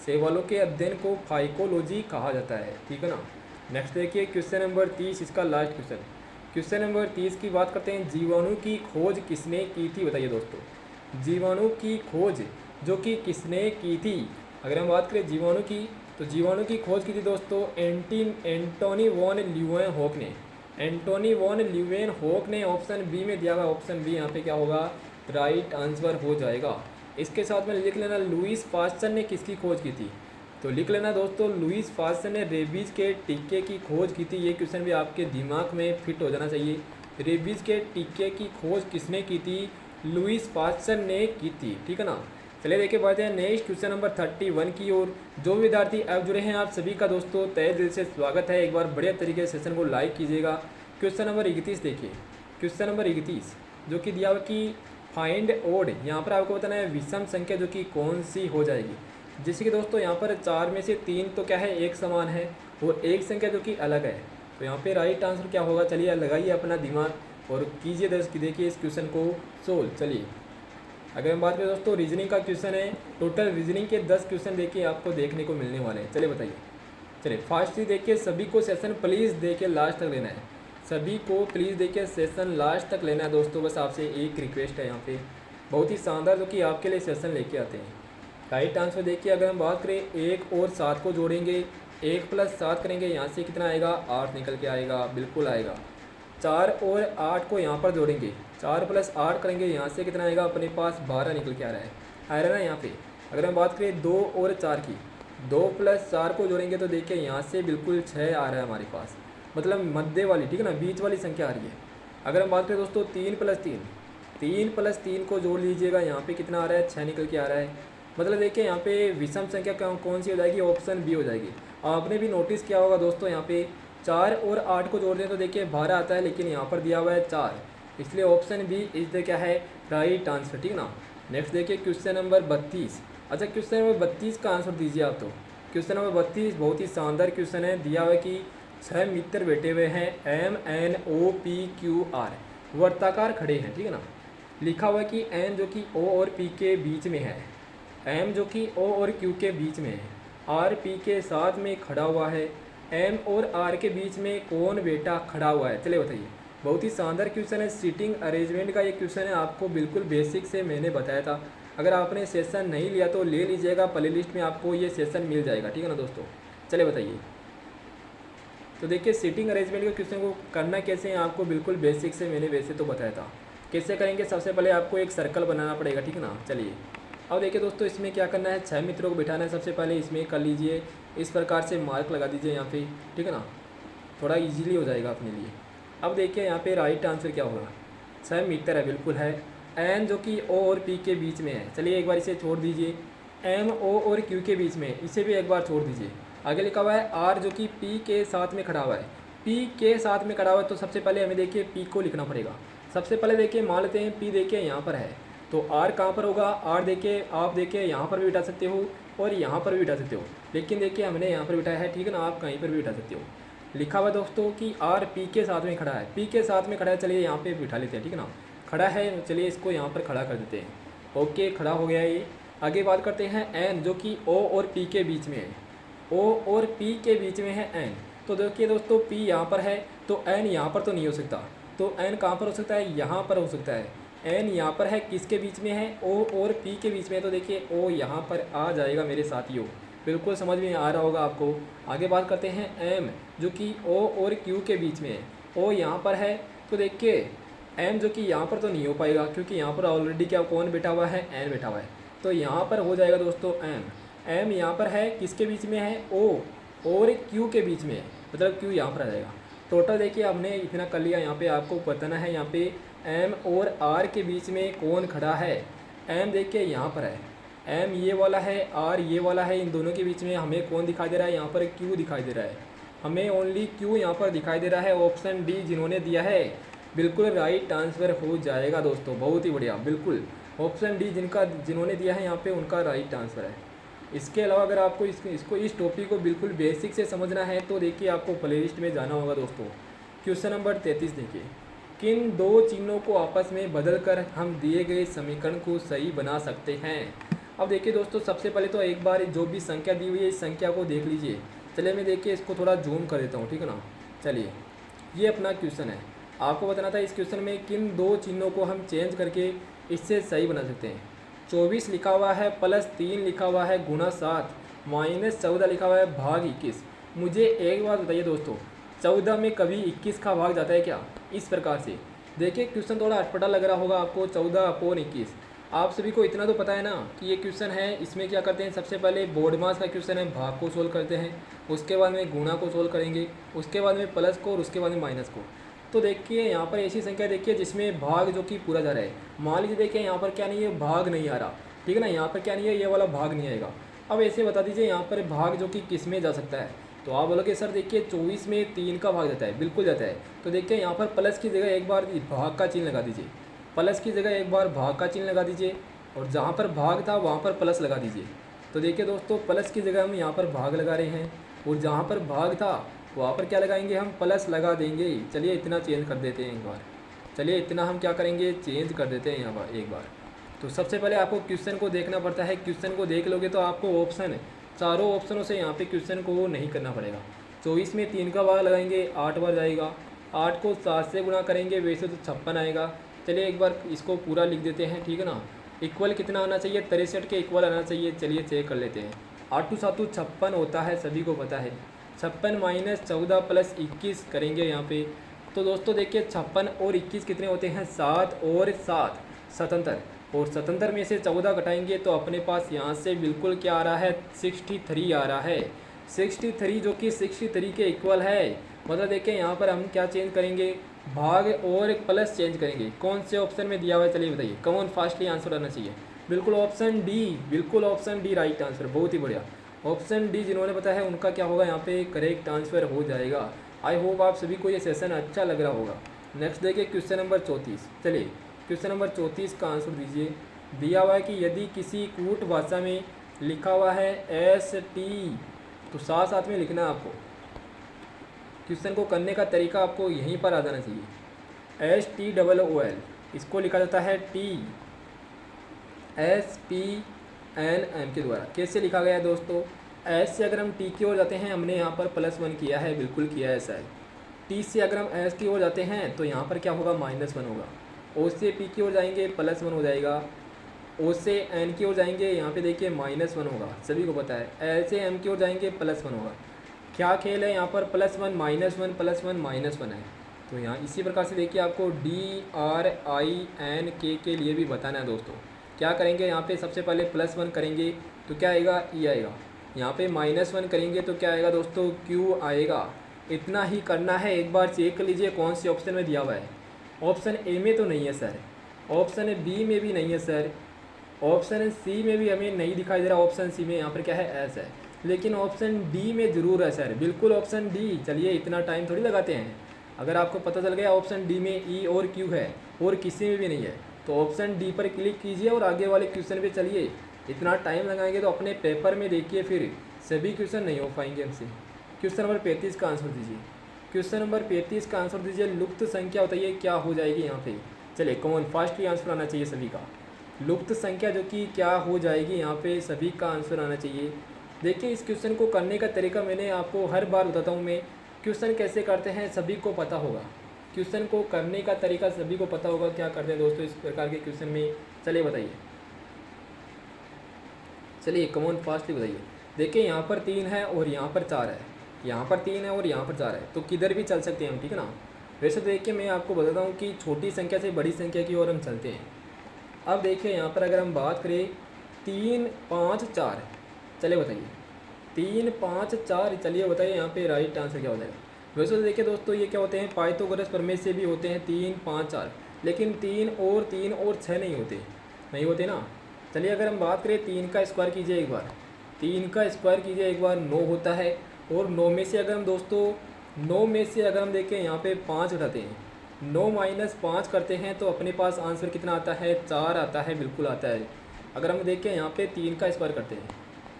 शैवालों के अध्ययन को फाइकोलॉजी कहा जाता है, ठीक है ना। नेक्स्ट देखिए क्वेश्चन नंबर 30, इसका लास्ट क्वेश्चन। क्वेश्चन नंबर 30 की बात करते हैं जीवाणु की खोज किसने की थी बताइए दोस्तों। जीवाणु की खोज जो कि किसने की थी। अगर हम बात करें जीवाणु की तो जीवाणु की खोज की थी दोस्तों एंटोनी वॉन ल्यूवेनहॉक ने। एंटोनी वॉन ल्यूवेनहॉक ने ऑप्शन बी में दिया हुआ। ऑप्शन बी यहाँ पे क्या होगा राइट आंसर हो जाएगा। इसके साथ में लिख लेना लुईस पास्चर ने किसकी खोज की थी, तो लिख लेना दोस्तों लुईस पास्चर ने रेबीज के टीके की खोज की थी। ये क्वेश्चन भी आपके दिमाग में फिट हो जाना चाहिए। रेबीज के टीके की खोज किसने की थी, लुईस पास्चर ने की थी, ठीक है ना। चलिए देखिए बढ़ते हैं नेक्स्ट क्वेश्चन नंबर 31 की ओर। जो विद्यार्थी अब जुड़े हैं आप सभी का दोस्तों तहे दिल से स्वागत है। एक बार बढ़िया तरीके से सेशन को लाइक कीजिएगा। क्वेश्चन नंबर 31 देखिए। क्वेश्चन नंबर 31 जो कि दिया हुआ कि फाइंड ओड, यहाँ पर आपको बताना है विषम संख्या जो कि कौन सी हो जाएगी। जैसे कि दोस्तों यहाँ पर 4 में से 3 तो क्या है एक समान है और एक संख्या जो कि अलग है, तो यहाँ पे राइट आंसर क्या होगा। चलिए लगाइए अपना दिमाग और कीजिए देखिए इस क्वेश्चन को सोल्व। चलिए अगर हम बात करें दोस्तों रीजनिंग का क्वेश्चन है, टोटल रीजनिंग के 10 क्वेश्चन देखिए आपको देखने को मिलने वाले हैं। चलिए बताइए। चलिए फास्ट ही देखिए, सभी को सेशन प्लीज़ देखिए लास्ट तक लेना है। सभी को प्लीज़ देखिए सेशन लास्ट तक लेना है दोस्तों। बस आपसे एक रिक्वेस्ट है, यहाँ पे बहुत ही शानदार जो कि आपके लिए सेशन लेके आते हैं। राइट आंसर देखिए अगर हम बात करें 1 और 7 को जोड़ेंगे, 1 + 7 करेंगे, यहाँ से कितना आएगा 8 निकल के आएगा, बिल्कुल आएगा। 4 और 8 को यहाँ पर जोड़ेंगे, 4 + 8 करेंगे, यहाँ से कितना आएगा अपने पास 12 निकल के आ रहा है, आ रहा है ना यहाँ पे। अगर हम बात करें 2 और 4 की, 2 + 4 को जोड़ेंगे तो देखिए यहाँ से बिल्कुल 6 आ रहा है हमारे पास, मतलब मध्य वाली, ठीक है ना, बीच वाली संख्या आ रही है। अगर हम बात करें दोस्तों 3 + 3 को जोड़ लीजिएगा, यहाँ पे कितना आ रहा है 6 निकल के आ रहा है। मतलब देखिए यहाँ पे विषम संख्या कौन सी हो जाएगी, ऑप्शन बी हो जाएगी। आपने भी नोटिस किया होगा दोस्तों यहाँ पे 4 और 8 को जोड़ दें तो देखिए 12 आता है, लेकिन यहाँ पर दिया हुआ है 4, इसलिए ऑप्शन बी इज द क्या है राइट आंसर, ठीक है ना। नेक्स्ट देखिए क्वेश्चन नंबर 32। अच्छा, क्वेश्चन नंबर 32 का आंसर दीजिए आप। तो क्वेश्चन नंबर 32 बहुत ही शानदार क्वेश्चन है। दिया हुआ है कि 6 मित्र बैठे हुए हैं, MNOPQR, वर्ताकार खड़े हैं, ठीक है ना। लिखा हुआ है कि एन जो कि O और P के बीच में है, M जो कि O और Q के बीच में है, R P के साथ में खड़ा हुआ है, M और R के बीच में कौन बेटा खड़ा हुआ है, चलिए बताइए। बहुत ही शानदार क्वेश्चन है। सीटिंग अरेंजमेंट का ये क्वेश्चन है, आपको बिल्कुल बेसिक से मैंने बताया था। अगर आपने सेशन नहीं लिया तो ले लीजिएगा, प्ले लिस्ट में आपको ये सेशन मिल जाएगा, ठीक है ना दोस्तों। चलिए बताइए। तो देखिए सीटिंग अरेंजमेंट के क्वेश्चन को करना कैसे है, आपको बिल्कुल बेसिक से मैंने वैसे तो बताया था। कैसे करेंगे, सबसे पहले आपको एक सर्कल बनाना पड़ेगा, ठीक है ना। चलिए अब देखिए दोस्तों, इसमें क्या करना है, 6 मित्रों को बिठाना है। सबसे पहले इसमें कर लीजिए इस प्रकार से मार्क लगा दीजिए यहाँ पे, ठीक है ना, थोड़ा इजीली हो जाएगा अपने लिए। अब देखिए यहाँ पे राइट आंसर क्या होगा, 6 मीटर है, बिल्कुल है। एन जो कि O और P के बीच में है, चलिए एक बार इसे छोड़ दीजिए। M O और Q के बीच में, इसे भी एक बार छोड़ दीजिए। आगे लिखा हुआ है R जो कि P के साथ में खड़ा हुआ है, P के साथ में खड़ा हुआ है। तो सबसे पहले हमें देखिए P को लिखना पड़ेगा। सबसे पहले देखिए मान लेते हैं P देखिए यहाँ पर है, तो R कहाँ पर होगा, R देखिए आप देखिए यहाँ पर भी बिठा सकते हो और यहाँ पर भी बिठा सकते हो, लेकिन देखिए हमने यहाँ पर बिठाया है, ठीक है ना, आप कहीं पर भी बिठा सकते हो। लिखा हुआ दोस्तों कि R P के साथ में खड़ा है, P के साथ में खड़ा है, चलिए यहाँ पे बिठा लेते हैं, ठीक है ना। खड़ा है, चलिए इसको यहाँ पर खड़ा कर देते हैं। ओके, खड़ा हो गया ये। आगे बात करते हैं N जो कि O और P के बीच में है, O और P के बीच में है N। तो देखिए दोस्तों P यहाँ पर है, तो N यहाँ पर तो नहीं हो सकता, तो N कहाँ पर हो सकता है, यहाँ पर हो सकता है। N यहाँ पर है, किसके बीच में है, O और P के बीच में है, तो देखिए O यहाँ पर आ जाएगा मेरे साथियों, बिल्कुल समझ में आ रहा होगा आपको। आगे बात करते हैं M जो कि O और Q के बीच में है, O यहाँ पर है, तो देखिए M जो कि यहाँ पर तो नहीं हो पाएगा, क्योंकि यहाँ पर ऑलरेडी क्या कौन बैठा हुआ है, N बैठा हुआ है, तो यहाँ पर हो जाएगा दोस्तों M यहाँ पर है, किसके बीच में है, O और Q के बीच में है, मतलब Q यहाँ पर आ जाएगा। टोटल देखिए हमने इतना कर लिया। यहाँ पे आपको बताना है यहाँ पे M और R के बीच में कौन खड़ा है। M देखिए यहाँ पर है, M ये वाला है, R ये वाला है, इन दोनों के बीच में हमें कौन दिखाई दे रहा है, यहाँ पर Q दिखाई दे रहा है, हमें ओनली Q यहाँ पर दिखाई दे रहा है। ऑप्शन डी जिन्होंने दिया है बिल्कुल राइट आंसर हो जाएगा दोस्तों, बहुत ही बढ़िया, बिल्कुल ऑप्शन डी जिन्होंने दिया है यहाँ पे उनका राइट आंसर है। इसके अलावा अगर आपको इस टॉपिक को बिल्कुल बेसिक से समझना है तो देखिए आपको प्लेलिस्ट में जाना होगा दोस्तों। क्वेश्चन नंबर 33 देखिए, किन दो चिन्हों को आपस में बदलकर हम दिए गए समीकरण को सही बना सकते हैं। अब देखिए दोस्तों, सबसे पहले तो एक बार जो भी संख्या दी हुई है इस संख्या को देख लीजिए। चलिए मैं देखिए इसको थोड़ा जूम कर देता हूँ, ठीक है ना। चलिए ये अपना क्वेश्चन है, आपको बताना था इस क्वेश्चन में किन दो चिन्हों को हम चेंज करके इससे सही बना सकते हैं। 24 लिखा हुआ है प्लस 3 लिखा हुआ है गुणा 7 माइनस 14 लिखा हुआ है भाग 21। मुझे एक बात बताइए दोस्तों, 14 में कभी 21 का भाग जाता है क्या, इस प्रकार से। देखिए क्वेश्चन थोड़ा अटपटा लग रहा होगा आपको, 14/21। आप सभी को इतना तो पता है ना कि ये क्वेश्चन है। इसमें क्या करते हैं, सबसे पहले बोर्ड मास का क्वेश्चन है, भाग को सोल्व करते हैं, उसके बाद में गुणा को सोल्व करेंगे, उसके बाद में प्लस को और उसके बाद में माइनस को। तो देखिए यहाँ पर ऐसी संख्या देखिए जिसमें भाग जो कि पूरा जा रहा है। मान लीजिए देखिए यहाँ पर क्या नहीं है, भाग नहीं आ रहा, ठीक है ना, यहाँ पर क्या नहीं है, ये वाला भाग नहीं आएगा। अब ऐसे बता दीजिए यहाँ पर भाग जो कि किस में जा सकता है, तो आप बोलोगे सर देखिए 24 में 3 का भाग जाता है, बिल्कुल जाता है। तो देखिए यहाँ पर प्लस की जगह एक बार भाग का चिन्ह लगा दीजिए, प्लस की जगह एक बार भाग का चिन्ह लगा दीजिए, और जहाँ पर भाग था वहाँ पर प्लस लगा दीजिए। तो देखिए दोस्तों, प्लस की जगह हम यहाँ पर भाग लगा रहे हैं, और जहाँ पर भाग था वहाँ पर क्या लगाएंगे, हम प्लस लगा देंगे। चलिए इतना चेंज कर देते हैं एक बार, चलिए इतना हम क्या करेंगे, चेंज कर देते हैं यहाँ पर एक बार। तो सबसे पहले आपको क्वेश्चन को देखना पड़ता है, क्वेश्चन को देख लोगे तो आपको ऑप्शन चारों ऑप्शनों से यहाँ पे क्वेश्चन को नहीं करना पड़ेगा। 24 में 3 का भाग लगाएंगे, 8 बार जाएगा, 8 को 7 से गुणा करेंगे, वैसे तो 56 आएगा। चलिए एक बार इसको पूरा लिख देते हैं, ठीक है ना। इक्वल कितना आना चाहिए, 63 के इक्वल आना चाहिए। चलिए चेक कर लेते हैं, 8 7 56 होता है, सभी को पता है। 56 माइनस 14 प्लस 21 करेंगे यहाँ पे, तो दोस्तों देखिए 56 और 21 कितने होते हैं, 7 और 7 77, और 77 में से 14 घटाएंगे तो अपने पास यहाँ से बिल्कुल क्या आ रहा है, 63 आ रहा है। 63 जो कि 63 के इक्वल है। मतलब देखिए यहाँ पर हम क्या चेंज करेंगे, भाग और प्लस चेंज करेंगे। कौन से ऑप्शन में दिया हुआ है, चलिए बताइए, कौन फास्टली आंसर आना चाहिए, बिल्कुल ऑप्शन डी, बिल्कुल ऑप्शन डी राइट आंसर, बहुत ही बढ़िया। ऑप्शन डी जिन्होंने बताया है उनका क्या होगा, यहाँ पे करेक्ट आंसर हो जाएगा। आई होप आप सभी को ये सेशन अच्छा लग रहा होगा। नेक्स्ट देखिए क्वेश्चन नंबर 34। चलिए क्वेश्चन नंबर 34 का आंसर दीजिए। दिया हुआ है कि यदि किसी कूट भाषा में लिखा हुआ है एस टी, तो साथ साथ में लिखना है आपको। क्वेश्चन को करने का तरीका आपको यहीं पर आ जाना चाहिए। STOOL, इसको लिखा जाता है TSPNM के द्वारा। कैसे लिखा गया है दोस्तों? एस से अगर हम टी की ओर जाते हैं, हमने यहाँ पर +1 किया है, बिल्कुल किया है ऐसा है। टी से अगर हम एस की ओर जाते हैं तो यहाँ पर क्या होगा? -1 होगा। ओ से पी की ओर जाएंगे +1 हो जाएगा। ओ से एन की ओर जाएंगे, यहाँ पे देखिए -1 होगा, सभी को पता है। एल से एम की ओर जाएंगे +1 होगा। क्या खेल है यहाँ पर? +1 -1 +1 -1 है। तो यहाँ इसी प्रकार से देखिए आपको DRINK के लिए भी बताना है दोस्तों। क्या करेंगे यहाँ पे? सबसे पहले +1 करेंगे तो क्या आएगा? E आएगा। यहाँ पे -1 करेंगे तो क्या आएगा दोस्तों? Q आएगा। इतना ही करना है। एक बार चेक कर लीजिए कौन से ऑप्शन में दिया हुआ है। ऑप्शन ए में तो नहीं है सर, ऑप्शन बी में भी नहीं है सर, ऑप्शन सी में भी हमें नहीं दिखाई दे रहा। ऑप्शन सी में यहाँ पर क्या है? एस है। लेकिन ऑप्शन डी में ज़रूर है सर, बिल्कुल ऑप्शन डी। चलिए इतना टाइम थोड़ी लगाते हैं। अगर आपको पता चल गया ऑप्शन डी में ई और क्यू है और किसी में भी नहीं है, तो ऑप्शन डी पर क्लिक कीजिए और आगे वाले क्वेश्चन पे चलिए। इतना टाइम लगाएंगे तो अपने पेपर में देखिए फिर सभी क्वेश्चन नहीं हो पाएंगे हमसे। क्वेश्चन नंबर 35 का आंसर दीजिए। क्वेश्चन नंबर 35 का आंसर दीजिए। लुप्त संख्या बताइए क्या हो जाएगी यहाँ पे? चलिए कॉमन फास्टली आंसर आना चाहिए सभी का। लुप्त संख्या जो कि क्या हो जाएगी यहाँ पे, सभी का आंसर आना चाहिए। देखिए इस क्वेश्चन को करने का तरीका मैंने आपको हर बार बताता हूँ मैं। क्वेश्चन कैसे करते हैं सभी को पता होगा, क्वेश्चन को करने का तरीका सभी को पता होगा क्या करते हैं दोस्तों इस प्रकार के क्वेश्चन में। चलिए बताइए, चलिए कमॉन फास्टली बताइए। देखिए यहाँ पर 3 है और यहाँ पर 4 है, यहाँ पर 3 है और यहाँ पर 4 है, तो किधर भी चल सकते हैं हम, ठीक है ना। वैसे देखिए मैं आपको बताता हूँ कि छोटी संख्या से बड़ी संख्या की ओर हम चलते हैं। अब देखिए यहाँ पर अगर हम बात करें 3 5 4, चलिए बताइए 3 5 4, चलिए बताइए यहाँ पे राइट आंसर क्या हो जाएगा। वैसे तो देखिए दोस्तों ये क्या होते हैं? पाइथागोरस प्रमेय से भी होते हैं 3 5 4, लेकिन 3 और 6 नहीं होते ना। चलिए अगर हम बात करें 3 का स्क्वायर कीजिए एक बार, 3 का स्क्वायर कीजिए एक बार, 9 होता है। और 9 में से अगर हम दोस्तों 9 में से अगर हम देखें यहाँ पे 5 उठाते हैं, 9 - 5 करते हैं तो अपने पास आंसर कितना आता है? 4 आता है, बिल्कुल आता है। अगर हम देखें यहाँ पे 3 का स्क्वायर करते हैं,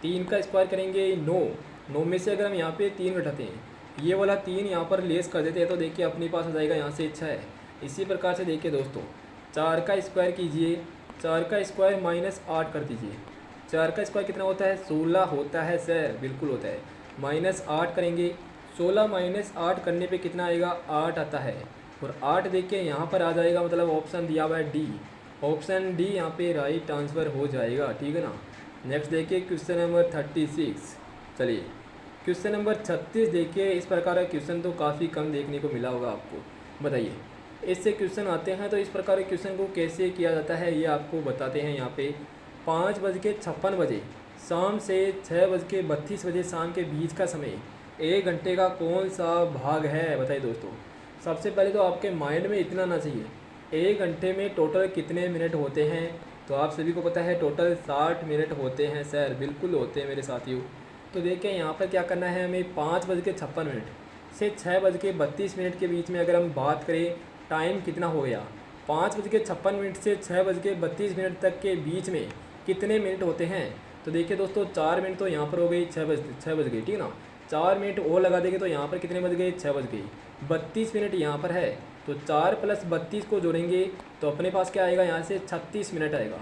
3 का स्क्वायर करेंगे 9 में से अगर हम यहाँ पे 3 घटाते हैं, ये वाला 3 यहाँ पर लेस कर देते हैं तो देखिए अपने पास आ जाएगा यहाँ से 6। इसी प्रकार से देखिए दोस्तों 4 का स्क्वायर कीजिए, 4 का स्क्वायर -8 कर दीजिए। 4 का स्क्वायर कितना होता है? 16 होता है सर, बिल्कुल होता है। -8 करेंगे, 16 - 8 करने पे कितना आएगा? 8 आता है। और 8 देखिए यहाँ पर आ जाएगा, मतलब ऑप्शन दिया हुआ है डी। ऑप्शन डी यहाँ पे राइट आंसर हो जाएगा, ठीक है ना। नेक्स्ट देखिए क्वेश्चन नंबर 36। चलिए क्वेश्चन नंबर 36 देखिए। इस प्रकार का क्वेश्चन तो काफ़ी कम देखने को मिला होगा आपको। बताइए इससे क्वेश्चन आते हैं तो इस प्रकार के क्वेश्चन को कैसे किया जाता है ये आपको बताते हैं। यहाँ पे 5:56 शाम से 6:32 शाम के बीच का समय 1 घंटे का कौन सा भाग है? बताइए दोस्तों। सबसे पहले तो आपके माइंड में इतना आना चाहिए, 1 घंटे में टोटल कितने मिनट होते हैं? तो आप सभी को पता है टोटल 60 मिनट होते हैं सर, बिल्कुल होते हैं मेरे साथियों। तो देखिए यहाँ पर क्या करना है हमें, 5:56 से 6:32 के बीच में अगर हम बात करें टाइम कितना हो गया, 5:56 से 6:32 तक के बीच में कितने मिनट होते हैं? तो देखिए दोस्तों 4 मिनट तो यहाँ पर हो गई, 6 बज गई, ठीक है ना। 4 मिनट और लगा देंगे तो यहाँ पर कितने बज गए? 6 बज गई। 32 मिनट यहाँ पर है तो 4 + 32 को जोड़ेंगे तो अपने पास क्या आएगा? यहाँ से 36 मिनट आएगा,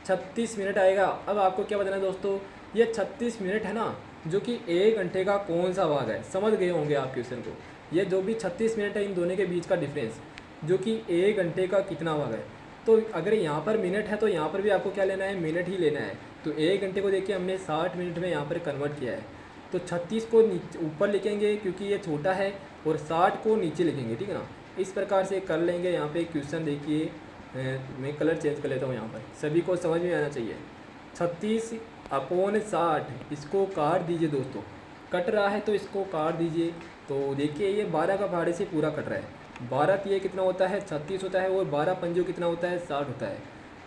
36 मिनट आएगा। अब आपको क्या बताना है दोस्तों, ये 36 मिनट है ना, जो कि 1 घंटे का कौन सा भाग है? समझ गए होंगे आप क्वेश्चन को। ये जो भी 36 मिनट है इन दोनों के बीच का डिफरेंस, जो कि 1 घंटे का कितना भाग है। तो अगर यहाँ पर मिनट है तो यहाँ पर भी आपको क्या लेना है? मिनट ही लेना है। तो 1 घंटे को देखिए हमने 60 मिनट में यहाँ पर कन्वर्ट किया है, तो 36 को ऊपर लिखेंगे क्योंकि ये छोटा है और 60 को नीचे लिखेंगे, ठीक है ना। इस प्रकार से कर लेंगे। यहाँ पे क्वेश्चन देखिए, मैं कलर चेंज कर लेता हूँ यहाँ पर, सभी को समझ में आना चाहिए। 36/60 इसको काट दीजिए दोस्तों, कट रहा है तो इसको काट दीजिए। तो देखिए ये 12 का भाड़े से पूरा कट रहा है। 12 तिये कितना होता है? 36 होता है और 12 पंजों कितना होता है? 60 होता है।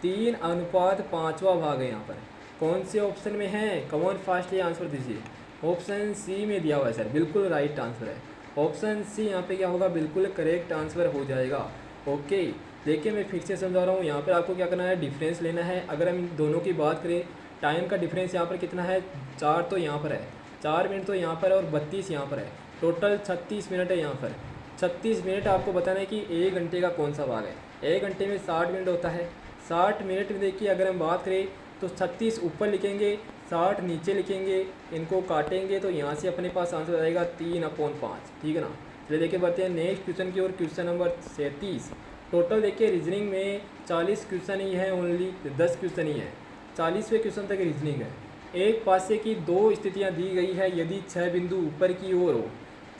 3:5वां भाग है यहाँ पर। कौन से ऑप्शन में है? कमॉन फास्टली आंसर दीजिए। ऑप्शन सी में दिया हुआ है सर, बिल्कुल राइट आंसर है। ऑप्शन सी यहाँ पे क्या होगा? बिल्कुल करेक्ट आंसर हो जाएगा। ओके, देखिए मैं फिर से समझा रहा हूँ, यहाँ पर आपको क्या करना है, डिफरेंस लेना है। अगर हम इन दोनों की बात करें, टाइम का डिफरेंस यहाँ पर कितना है, 4 तो यहाँ पर है, 4 मिनट तो यहाँ पर है और 32 यहाँ पर है, टोटल 36 मिनट है यहाँ पर। 36 मिनट आपको बताना है कि 1 घंटे का कौन सा भाग है। 1 घंटे में 60 मिनट होता है। 60 मिनट में देखिए अगर हम बात करें तो 36 ऊपर लिखेंगे, 60 नीचे लिखेंगे, इनको काटेंगे तो यहाँ से अपने पास आंसर आएगा 3/5। ठीक है ना। चलिए देखिए बढ़ते हैं नेक्स्ट क्वेश्चन की ओर। Question number 37। टोटल देखिए रीजनिंग में 40 क्वेश्चन ही है, ओनली 10 क्वेश्चन ही है। 40वें क्वेश्चन तक रीजनिंग है। एक पासे की 2 स्थितियाँ दी गई है यदि 6 बिंदु ऊपर की ओर हो।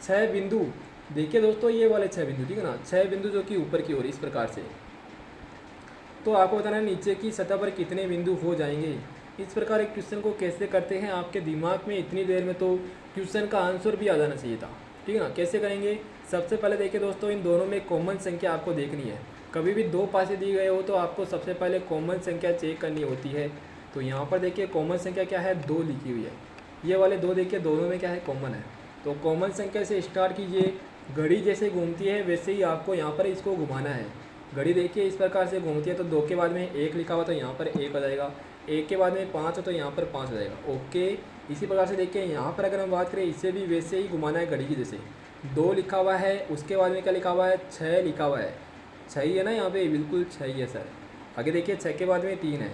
6 बिंदु, देखिए दोस्तों ये वाले 6 बिंदु, ठीक है ना, 6 बिंदु जो कि ऊपर की ओर इस प्रकार से, तो आपको बताना है नीचे की सतह पर कितने बिंदु हो जाएंगे। इस प्रकार एक क्वेश्चन को कैसे करते हैं, आपके दिमाग में इतनी देर में तो क्वेश्चन का आंसर भी आ जाना चाहिए था। ठीक है ना। कैसे करेंगे, सबसे पहले देखिए दोस्तों इन दोनों में कॉमन संख्या आपको देखनी है। कभी भी 2 पासे दी गए हो तो आपको सबसे पहले कॉमन संख्या चेक करनी होती है। तो यहाँ पर देखिए कॉमन संख्या क्या है, 2 लिखी हुई है। ये वाले 2 देखिए दोनों में क्या है, कॉमन है। तो कॉमन संख्या से स्टार्ट कीजिए। घड़ी जैसे घूमती है वैसे ही आपको यहाँ पर इसको घुमाना है। घड़ी देखिए इस प्रकार से घूमती है, तो 2 के बाद में 1 लिखा हुआ तो यहाँ पर 1 हो जाएगा, 1 के बाद में 5 है तो यहाँ पर 5 हो जाएगा। ओके, इसी प्रकार से देखिए यहाँ पर अगर हम बात करें, इसे भी वैसे ही घुमाना है घड़ी की जैसे। 2 लिखा हुआ है, उसके बाद में क्या लिखा हुआ है, 6 लिखा हुआ है। 6 ही है ना यहाँ पे, बिल्कुल 6 ही है सर। आगे देखिए 6 के बाद में 3 है।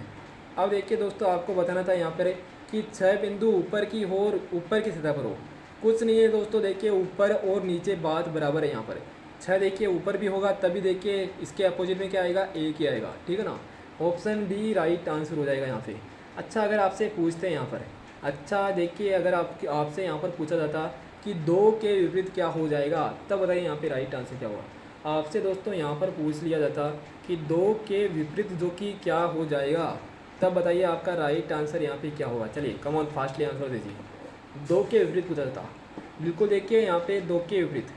अब देखिए दोस्तों आपको बताना था यहाँ पर कि 6 बिंदु ऊपर की ओर, ऊपर की सतह पर हो। कुछ नहीं है दोस्तों, देखिए ऊपर और नीचे बात बराबर है यहाँ पर। 6 देखिए ऊपर भी होगा तभी देखिए इसके अपोजिट में क्या आएगा, 1 ही आएगा। ठीक है ना। ऑप्शन डी राइट आंसर हो जाएगा यहाँ पे। अच्छा अगर आपसे पूछते हैं यहाँ पर, अच्छा देखिए अगर आपसे यहाँ पर पूछा जाता कि 2 के विपरीत क्या हो जाएगा, तब बताइए यहाँ पे राइट आंसर क्या होगा। आपसे दोस्तों यहाँ पर पूछ लिया जाता कि 2 के विपरीत जो कि क्या हो जाएगा, तब बताइए आपका राइट आंसर यहाँ पे क्या होगा। चलिए कम ऑन फास्टली आंसर दीजिए। 2 के विपरीत पूछा जाता, बिल्कुल देखिए यहाँ पे 2 के विपरीत,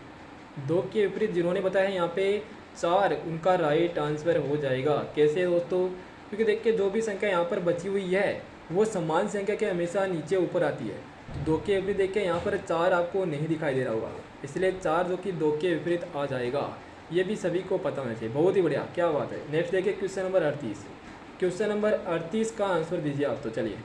2 के विपरीत जिन्होंने बताया है यहाँ पे 4, उनका राइट आंसर हो जाएगा। कैसे दोस्तों, क्योंकि देखिए जो भी संख्या यहाँ पर बची हुई है वो समान संख्या के हमेशा नीचे ऊपर आती है। 2 के विपरीत देखिए यहाँ पर 4 आपको नहीं दिखाई दे रहा होगा, इसलिए 4 जो कि 2 के विपरीत आ जाएगा। ये भी सभी को पता होना चाहिए। बहुत ही बढ़िया, क्या बात है। नेक्स्ट देखिए क्वेश्चन नंबर 38। क्वेश्चन नंबर 38 का आंसर दीजिए आप। तो चलिए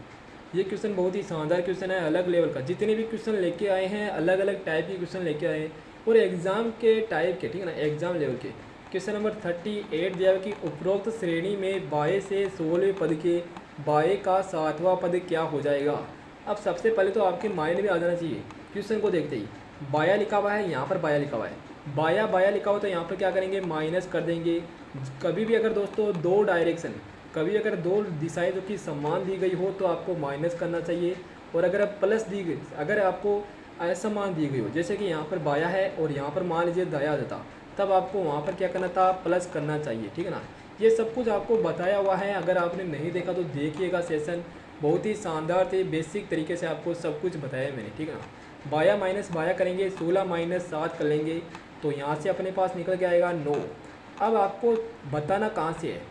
ये क्वेश्चन बहुत ही शानदार क्वेश्चन है, अलग लेवल का। जितने भी क्वेश्चन लेके आए हैं अलग अलग टाइप के क्वेश्चन लेके आए हैं और एग्ज़ाम के टाइप के, ठीक है ना, एग्जाम लेवल के। क्वेश्चन नंबर 38 दिया है कि उपरोक्त श्रेणी में बाएं से 16वें पद के बाएं का 7वां पद क्या हो जाएगा। अब सबसे पहले तो आपके माइंड में आ जाना चाहिए क्वेश्चन को देखते ही। बाया लिखा हुआ है, यहाँ पर बाया लिखा हुआ है, बाया बाया लिखा हुआ तो यहाँ पर क्या करेंगे, माइनस कर देंगे। कभी भी अगर दोस्तों 2 डायरेक्शन, कभी अगर 2 दिशाएं जो कि समान दी गई हो तो आपको माइनस करना चाहिए। और अगर आप प्लस दी गई, अगर आपको असमान दी गई हो, जैसे कि यहाँ पर बाया है और यहाँ पर मान लीजिए दाया आ जाता, तब आपको वहाँ पर क्या करना था, प्लस करना चाहिए। ठीक है ना। ये सब कुछ आपको बताया हुआ है, अगर आपने नहीं देखा तो देखिएगा। सेशन बहुत ही शानदार थे, बेसिक तरीके से आपको सब कुछ बताया मैंने। ठीक है ना। बाया माइनस बाया करेंगे, 16 माइनस 7 कर लेंगे तो यहाँ से अपने पास निकल के आएगा 9। अब आपको बताना कहाँ से है,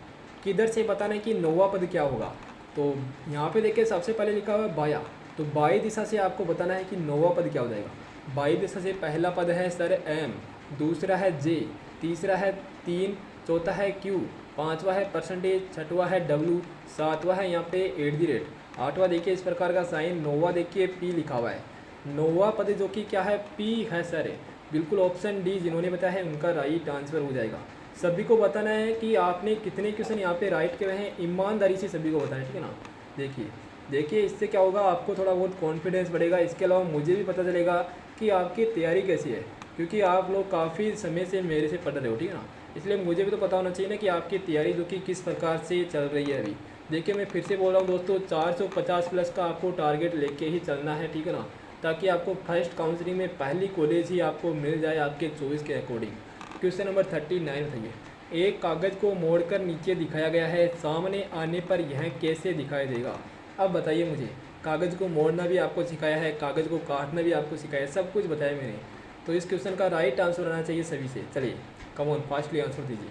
किधर से बताना है कि 9वां पद क्या होगा। तो यहाँ पे देखिए सबसे पहले लिखा हुआ है बाया, तो बाई दिशा से आपको बताना है कि 9वां पद क्या हो जाएगा। बाई दिशा से पहला पद है सर एम, दूसरा है जे, तीसरा है 3, चौथा है क्यू, 5वां है परसेंटेज, 6वां है डब्लू, 7वां है यहाँ पे @ 8वां देखिए इस प्रकार का साइन, 9वां देखिए पी लिखा हुआ है। 9वां पद जो कि क्या है, पी है सर। बिल्कुल ऑप्शन डी जिन्होंने बताया है उनका राइट आंसर हो जाएगा। सभी को बताना है कि आपने कितने क्वेश्चन यहाँ पे राइट किए हैं, ईमानदारी से सभी को बताना है। ठीक है ना। देखिए इससे क्या होगा, आपको थोड़ा बहुत कॉन्फिडेंस बढ़ेगा। इसके अलावा मुझे भी पता चलेगा कि आपकी तैयारी कैसी है, क्योंकि आप लोग काफ़ी समय से मेरे से पढ़ रहे हो। ठीक है ना। इसलिए मुझे भी तो पता होना चाहिए ना कि आपकी तैयारी जो कि किस प्रकार से चल रही है अभी। देखिए मैं फिर से बोल रहा हूँ दोस्तों, 450 प्लस का आपको टारगेट लेके ही चलना है। ठीक है ना। ताकि आपको फर्स्ट काउंसलिंग में पहली कॉलेज ही आपको मिल जाए आपके चॉइस के अकॉर्डिंग। क्वेश्चन नंबर 39 बताइए। एक कागज़ को मोड़कर नीचे दिखाया गया है, सामने आने पर यह कैसे दिखाई देगा। अब बताइए मुझे, कागज़ को मोड़ना भी आपको सिखाया है, कागज़ को काटना भी आपको सिखाया है, सब कुछ बताया मैंने। तो इस क्वेश्चन का राइट आंसर आना चाहिए सभी से। चलिए कम ऑन फास्टली आंसर दीजिए।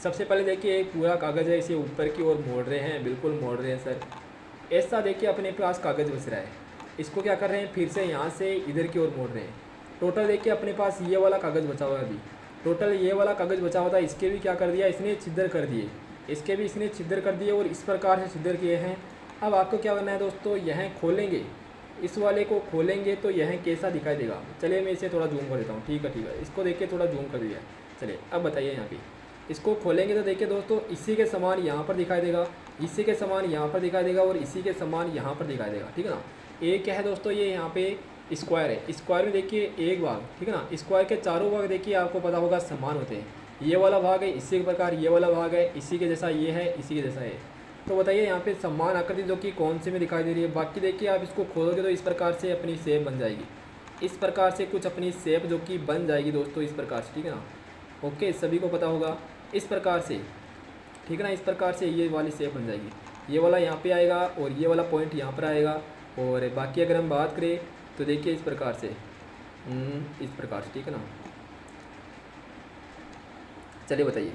सबसे पहले देखिए एक पूरा कागज़ है, इसे ऊपर की ओर मोड़ रहे हैं, बिल्कुल मोड़ रहे हैं सर। ऐसा देखिए अपने पास कागज़ बच रहा है, इसको क्या कर रहे हैं, फिर से यहाँ से इधर की ओर मोड़ रहे हैं। टोटल देखिए अपने पास ये वाला कागज़ बचा हुआ है अभी, टोटल ये वाला कागज़ बचा हुआ था, इसके भी क्या कर दिया इसने, छिद्र कर दिए, इसके भी इसने छिद्र कर दिए और इस प्रकार से छिद्र किए हैं। अब आपको क्या करना है दोस्तों, यह खोलेंगे, इस वाले को खोलेंगे तो यह कैसा दिखाई देगा। चलिए मैं इसे थोड़ा जूम कर देता हूँ, ठीक है, इसको देखिए थोड़ा जूम कर दिया। चलिए अब बताइए यहाँ पे इसको खोलेंगे तो देखिए दोस्तों इसी के समान यहाँ पर दिखाई देगा, इसी के समान यहाँ पर दिखाई देगा और इसी के समान यहाँ पर दिखाई देगा, ठीक है ना। एक क्या है दोस्तों, ये यहाँ पे स्क्वायर है, स्क्वायर में देखिए एक भाग, ठीक है ना, स्क्वायर के चारों भाग देखिए आपको पता होगा समान होते हैं। ये वाला भाग है इसी के प्रकार, ये वाला भाग है इसी के जैसा, ये है इसी के जैसा है। तो बताइए यहाँ पे समान आकृति जो कि कौन से में दिखाई दे रही है। बाकी देखिए आप इसको खोलोगे तो इस प्रकार से अपनी शेप बन जाएगी, इस प्रकार से कुछ अपनी शेप जो कि बन जाएगी दोस्तों, इस प्रकार से, ठीक है ना। ओके, सभी को पता होगा इस प्रकार से, ठीक है ना, इस प्रकार से ये वाली शेप बन जाएगी। ये वाला यहाँ पे आएगा और ये वाला पॉइंट यहाँ पर आएगा। और बाकी अगर हम बात करें तो देखिए इस प्रकार से, इस प्रकार से, ठीक है ना। चलिए बताइए,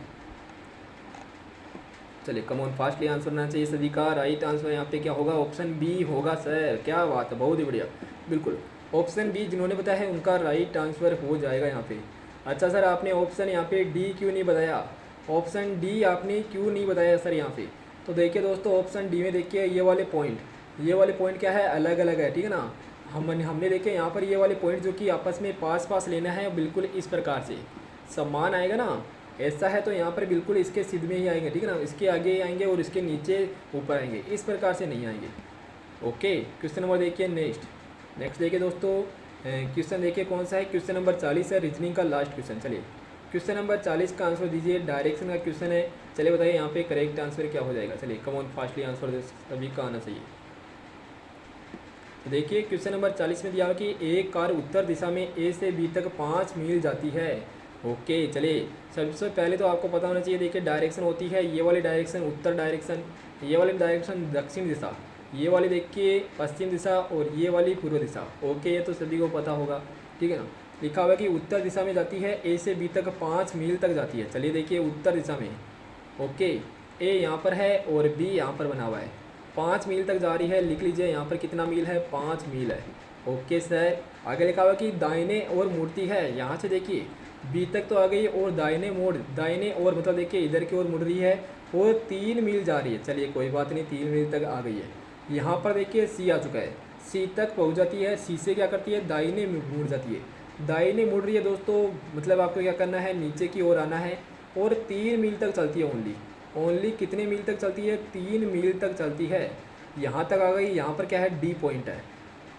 चलिए कम ऑन फास्टली आंसर होना चाहिए सभी का। राइट आंसर यहाँ पे क्या होगा, ऑप्शन बी होगा सर। क्या बात है, बहुत ही बढ़िया, बिल्कुल ऑप्शन बी जिन्होंने बताया है उनका राइट आंसर हो जाएगा यहाँ पे। अच्छा सर आपने ऑप्शन यहाँ पे डी क्यों नहीं बताया, ऑप्शन डी आपने क्यों नहीं बताया सर यहाँ पे। तो देखिए दोस्तों ऑप्शन डी में देखिए ये वाले पॉइंट क्या है, अलग अलग है, ठीक है ना। हमने देखे यहाँ पर ये वाले पॉइंट जो कि आपस में पास पास लेना है, बिल्कुल इस प्रकार से समान आएगा ना, ऐसा है तो यहाँ पर बिल्कुल इसके सिद्ध में ही आएंगे, ठीक है ना, इसके आगे आएंगे और इसके नीचे ऊपर आएंगे, इस प्रकार से नहीं आएंगे। ओके, क्वेश्चन नंबर देखिए नेक्स्ट देखिए दोस्तों, क्वेश्चन देखिए कौन सा है, क्वेश्चन नंबर 40 है, रीजनिंग का लास्ट क्वेश्चन। चलिए क्वेश्चन नंबर 40 का आंसर दीजिए, डायरेक्शन का क्वेश्चन है। चलिए बताइए यहाँ पे करेक्ट आंसर क्या हो जाएगा। चलिए कम ऑन फास्टली आंसर सभी का आना चाहिए। देखिए क्वेश्चन नंबर 40 में दिया कि एक कार उत्तर दिशा में ए से बी तक 5 मील जाती है। ओके, चलिए सबसे पहले तो आपको पता होना चाहिए, देखिए डायरेक्शन होती है ये वाली डायरेक्शन उत्तर डायरेक्शन, ये वाली डायरेक्शन दक्षिण दिशा, ये वाली देखिए पश्चिम दिशा और ये वाली पूर्व दिशा। ओके, ये तो सभी को पता होगा, ठीक है ना। लिखा हुआ है कि उत्तर दिशा में जाती है, ए से बी तक 5 मील तक जाती है। चलिए देखिए उत्तर दिशा में, ओके, ए यहाँ पर है और बी यहाँ पर बना हुआ है, 5 मील तक जा रही है। लिख लीजिए यहाँ पर कितना मील है, 5 मील है। ओके सर, आगे लिखा हुआ कि दाहिने और मुड़ती है, यहाँ से देखिए बी तक तो आ गई और दाहिने और मतलब देखिए इधर की ओर मुड़ रही है और 3 मील जा रही है। चलिए कोई बात नहीं, 3 मील तक आ गई है। यहाँ पर देखिए सी आ चुका है, सी तक पहुँच जाती है, सी से क्या करती है, दाहिने मुड़ जाती है, दाहिने मुड़ रही है दोस्तों, मतलब आपको क्या करना है, नीचे की ओर आना है और 3 मील तक चलती है। ओनली कितने मील तक चलती है, 3 मील तक चलती है। यहाँ तक आ गई, यहाँ पर क्या है, डी पॉइंट है,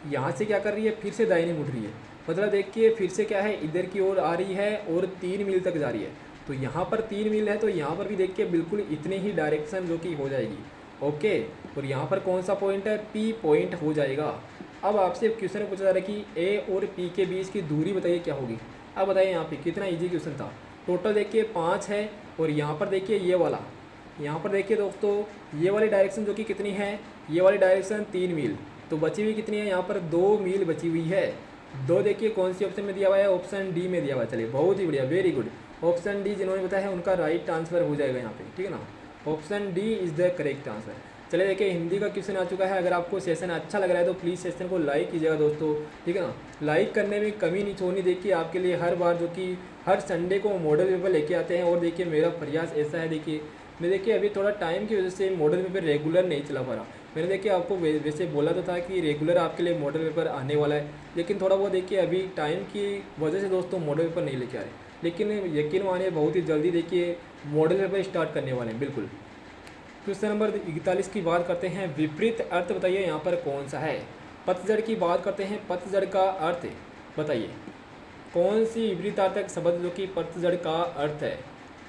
यहाँ से क्या कर रही है, फिर से दाहिने मुड़ रही है, मतलब देखिए फिर से क्या है, इधर की ओर आ रही है और 3 मील तक जा रही है। तो यहाँ पर 3 मील है तो यहाँ पर भी देखिए बिल्कुल इतनी ही डायरेक्शन जो कि हो जाएगी। ओके, और यहाँ पर कौन सा पॉइंट है, पी पॉइंट हो जाएगा। अब आपसे क्वेश्चन पूछा जा रहा है कि ए और पी के बीच की दूरी बताइए क्या होगी। अब बताइए यहाँ पे कितना इजी क्वेश्चन था। टोटल देखिए 5 है और यहाँ पर देखिए ये वाला, यहाँ पर देखिए दोस्तों ये वाली डायरेक्शन जो कि कितनी है, ये वाली डायरेक्शन 3 मील, तो बची हुई कितनी है, यहाँ पर 2 मील बची हुई है। 2 देखिए कौन सी ऑप्शन में दिया हुआ है, ऑप्शन डी में दिया हुआ है। चलिए बहुत ही बढ़िया, वेरी गुड, ऑप्शन डी जिन्होंने बताया है उनका राइट आंसर हो जाएगा यहाँ पे, ठीक है ना। Option D is the correct answer. चलिए देखिए हिंदी का क्वेश्चन आ चुका है। अगर आपको सेशन अच्छा लग रहा है तो प्लीज़ सेशन को लाइक कीजिएगा दोस्तों, ठीक है ना। लाइक करने में कमी नहीं छोड़नी। देखिए आपके लिए हर बार जो कि हर संडे को मॉडल पेपर लेके आते हैं और देखिए मेरा प्रयास ऐसा है, देखिए मैं देखिए अभी थोड़ा टाइम की वजह से मॉडल पेपर रेगुलर नहीं चला पा रहा। मैंने देखिए आपको वैसे बोला तो था कि रेगुलर आपके लिए मॉडल पेपर आने वाला है, लेकिन थोड़ा वो देखिए अभी टाइम की वजह से दोस्तों मॉडल पेपर नहीं लेके आ रहे, लेकिन यकीन मानिए बहुत ही जल्दी देखिए मॉडल पेपर स्टार्ट करने वाले हैं। बिल्कुल, क्वेश्चन नंबर 41 की बात करते हैं, विपरीत अर्थ बताइए यहाँ पर कौन सा है। पतझड़ की बात करते हैं, पतझड़ का अर्थ बताइए, कौन सी विपरीतार्थक शब्द जो कि पतझड़ का अर्थ है।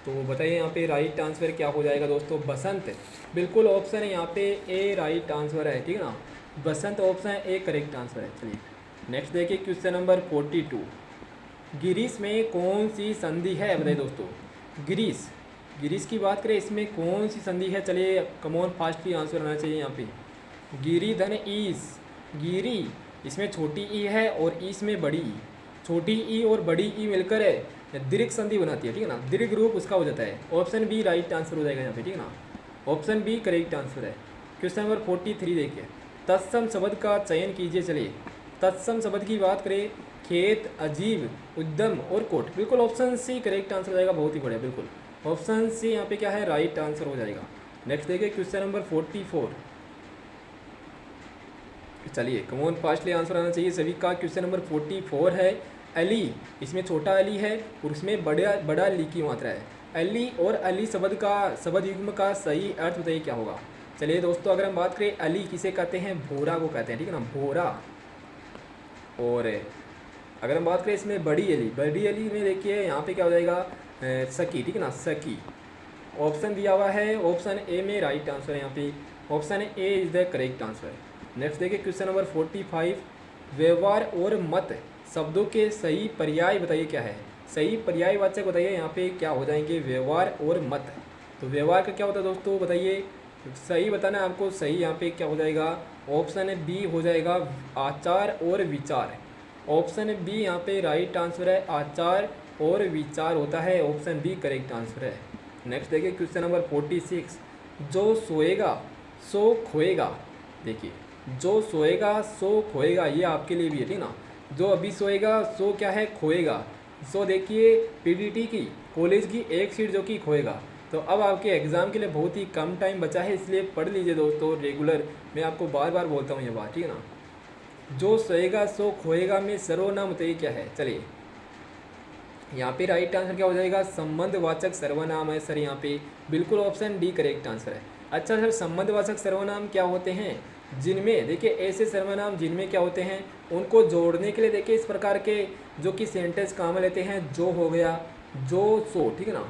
तो बताइए यहाँ पे राइट आंसर क्या हो जाएगा दोस्तों, बसंत। बिल्कुल ऑप्शन है यहाँ पे ए राइट आंसर है, ठीक है ना, बसंत ऑप्शन ए करेक्ट आंसर है। चलिए नेक्स्ट देखिए क्वेश्चन नंबर 42, गिरीश में कौन सी संधि है बताइए दोस्तों। गिरीश की बात करें, इसमें कौन सी संधि है। चलिए कमॉन फास्टली आंसर आना चाहिए यहाँ पे। गिरी धन ईस, गिरी इसमें छोटी ई है और ईस में बड़ी ई, छोटी ई और बड़ी ई मिलकर है दीर्घ संधि बनाती है, ठीक है ना, दीर्घ रूप उसका हो जाता है। ऑप्शन बी राइट आंसर हो जाएगा यहाँ पे, ठीक है ना, ऑप्शन बी करेक्ट आंसर है। क्वेश्चन नंबर 43 देखिए, तत्सम शब्द का चयन कीजिए। चलिए तत्सम शब्द की बात करें, खेत, अजीब, उद्यम और कोट। बिल्कुल ऑप्शन सी करेक्ट आंसर हो जाएगा। बहुत ही बढ़िया, बिल्कुल ऑप्शन सी यहाँ पे क्या है, राइट आंसर हो जाएगा। नेक्स्ट देखिए क्वेश्चन नंबर 44। चलिए कमोन फास्टली आंसर आना चाहिए सभी का। क्वेश्चन नंबर 44 है अली, इसमें छोटा अली है और उसमें बड़ा अली की मात्रा है। अली और अली शब्द युग्म का सही अर्थ बताइए क्या होगा। चलिए दोस्तों, अगर हम बात करें अली किसे कहते हैं, भोरा को कहते हैं, ठीक है ना, भोरा। और अगर हम बात करें इसमें बड़ी अली में देखिए यहाँ पे क्या हो जाएगा, सकी, ठीक है ना, सकी। ऑप्शन दिया हुआ है ऑप्शन ए में राइट आंसर है यहाँ पे, option A is the correct answer. Next देखिए क्वेश्चन नंबर 45। व्यवहार और मत शब्दों के सही पर्याय बताइए क्या है। सही पर्यायवाचक बताइए यहाँ पे क्या हो जाएंगे, व्यवहार और मत। तो व्यवहार का क्या होता है दोस्तों बताइए, सही बताना है आपको। सही यहाँ पे क्या हो जाएगा, ऑप्शन बी हो जाएगा, आचार और विचार। ऑप्शन बी यहाँ पे राइट आंसर है, आचार और विचार होता है, ऑप्शन बी करेक्ट आंसर है। नेक्स्ट देखिए क्वेश्चन नंबर 46। जो सोएगा सो खोएगा। देखिए जो सोएगा सो खोएगा, ये आपके लिए भी है, ठीक ना। जो अभी सोएगा सो क्या है, खोएगा। सो देखिए पीडीटी की कॉलेज की एक सीट जो कि खोएगा। तो अब आपके एग्ज़ाम के लिए बहुत ही कम टाइम बचा है, इसलिए पढ़ लीजिए दोस्तों रेगुलर। मैं आपको बार बार बोलता हूँ ये बात, ठीक है ना। जो सोएगा सो खोएगा में सर्वनाम बताइए क्या है। चलिए यहाँ पे राइट आंसर क्या हो जाएगा, संबंधवाचक सर्वनाम है सर यहाँ पे, बिल्कुल ऑप्शन डी करेक्ट आंसर है। अच्छा सर, संबंधवाचक सर्वनाम क्या होते हैं, जिनमें देखिए ऐसे सर्वनाम जिनमें क्या होते हैं, उनको जोड़ने के लिए देखिए इस प्रकार के जो कि सेंटेंस काम में लेते हैं। जो हो गया, जो, सो, ठीक है ना,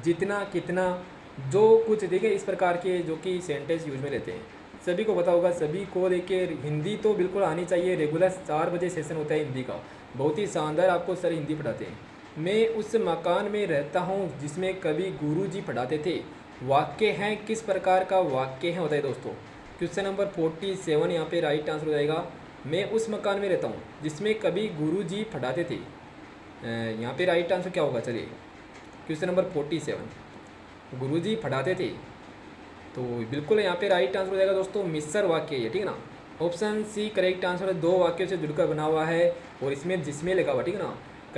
जितना, कितना, जो, कुछ, देखिए इस प्रकार के जो कि सेंटेंस यूज में लेते हैं। सभी को पता होगा, सभी को देखिए हिंदी तो बिल्कुल आनी चाहिए। रेगुलर 4 बजे सेशन होता है हिंदी का, बहुत ही शानदार आपको सर हिंदी पढ़ाते हैं। मैं उस मकान में रहता हूँ जिसमें कभी गुरुजी पढ़ाते थे। वाक्य हैं, किस प्रकार का वाक्य है बताइए दोस्तों। क्वेश्चन नंबर 47 यहाँ पे राइट आंसर हो जाएगा। मैं उस मकान में रहता हूँ जिसमें कभी गुरुजी पढ़ाते थे। यहाँ पे राइट आंसर क्या होगा, चलिए क्वेश्चन नंबर 47 गुरुजी पढ़ाते थे, तो बिल्कुल यहाँ पे राइट आंसर हो जाएगा दोस्तों, मिश्र वाक्य है, ठीक है ना। ऑप्शन सी करेक्ट आंसर है, 2 वाक्यों से जुड़कर बना हुआ है और इसमें जिसमें लगा हुआ, ठीक है ना।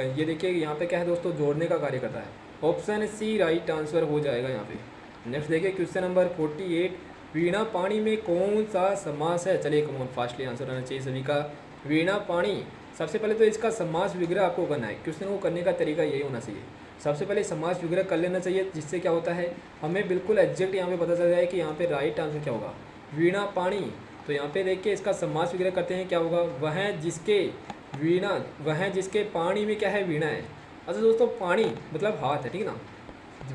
ये देखिए यहाँ पे क्या है दोस्तों, जोड़ने का कार्य करता है। ऑप्शन सी राइट आंसर हो जाएगा यहाँ पे। नेक्स्ट देखिए क्वेश्चन नंबर 48। वीणा पाणी में कौन सा समास है। चलिए कमोन फास्टली आंसर आना चाहिए सभी का। वीणा पाणी, सबसे पहले तो इसका समास विग्रह आपको करना है। क्वेश्चन को करने का तरीका यही होना चाहिए, सबसे पहले समास विग्रह कर लेना चाहिए, जिससे क्या होता है हमें बिल्कुल एग्जैक्ट यहाँ पे पता चल जाए कि यहाँ पे राइट आंसर क्या होगा, वीणा पाणी। तो यहाँ पे देखिए इसका समास विग्रह करते हैं, क्या होगा, वह जिसके वीणा, वह जिसके पाणी में क्या है, वीणा है। अच्छा दोस्तों, पाणी मतलब हाथ है, ठीक है ना।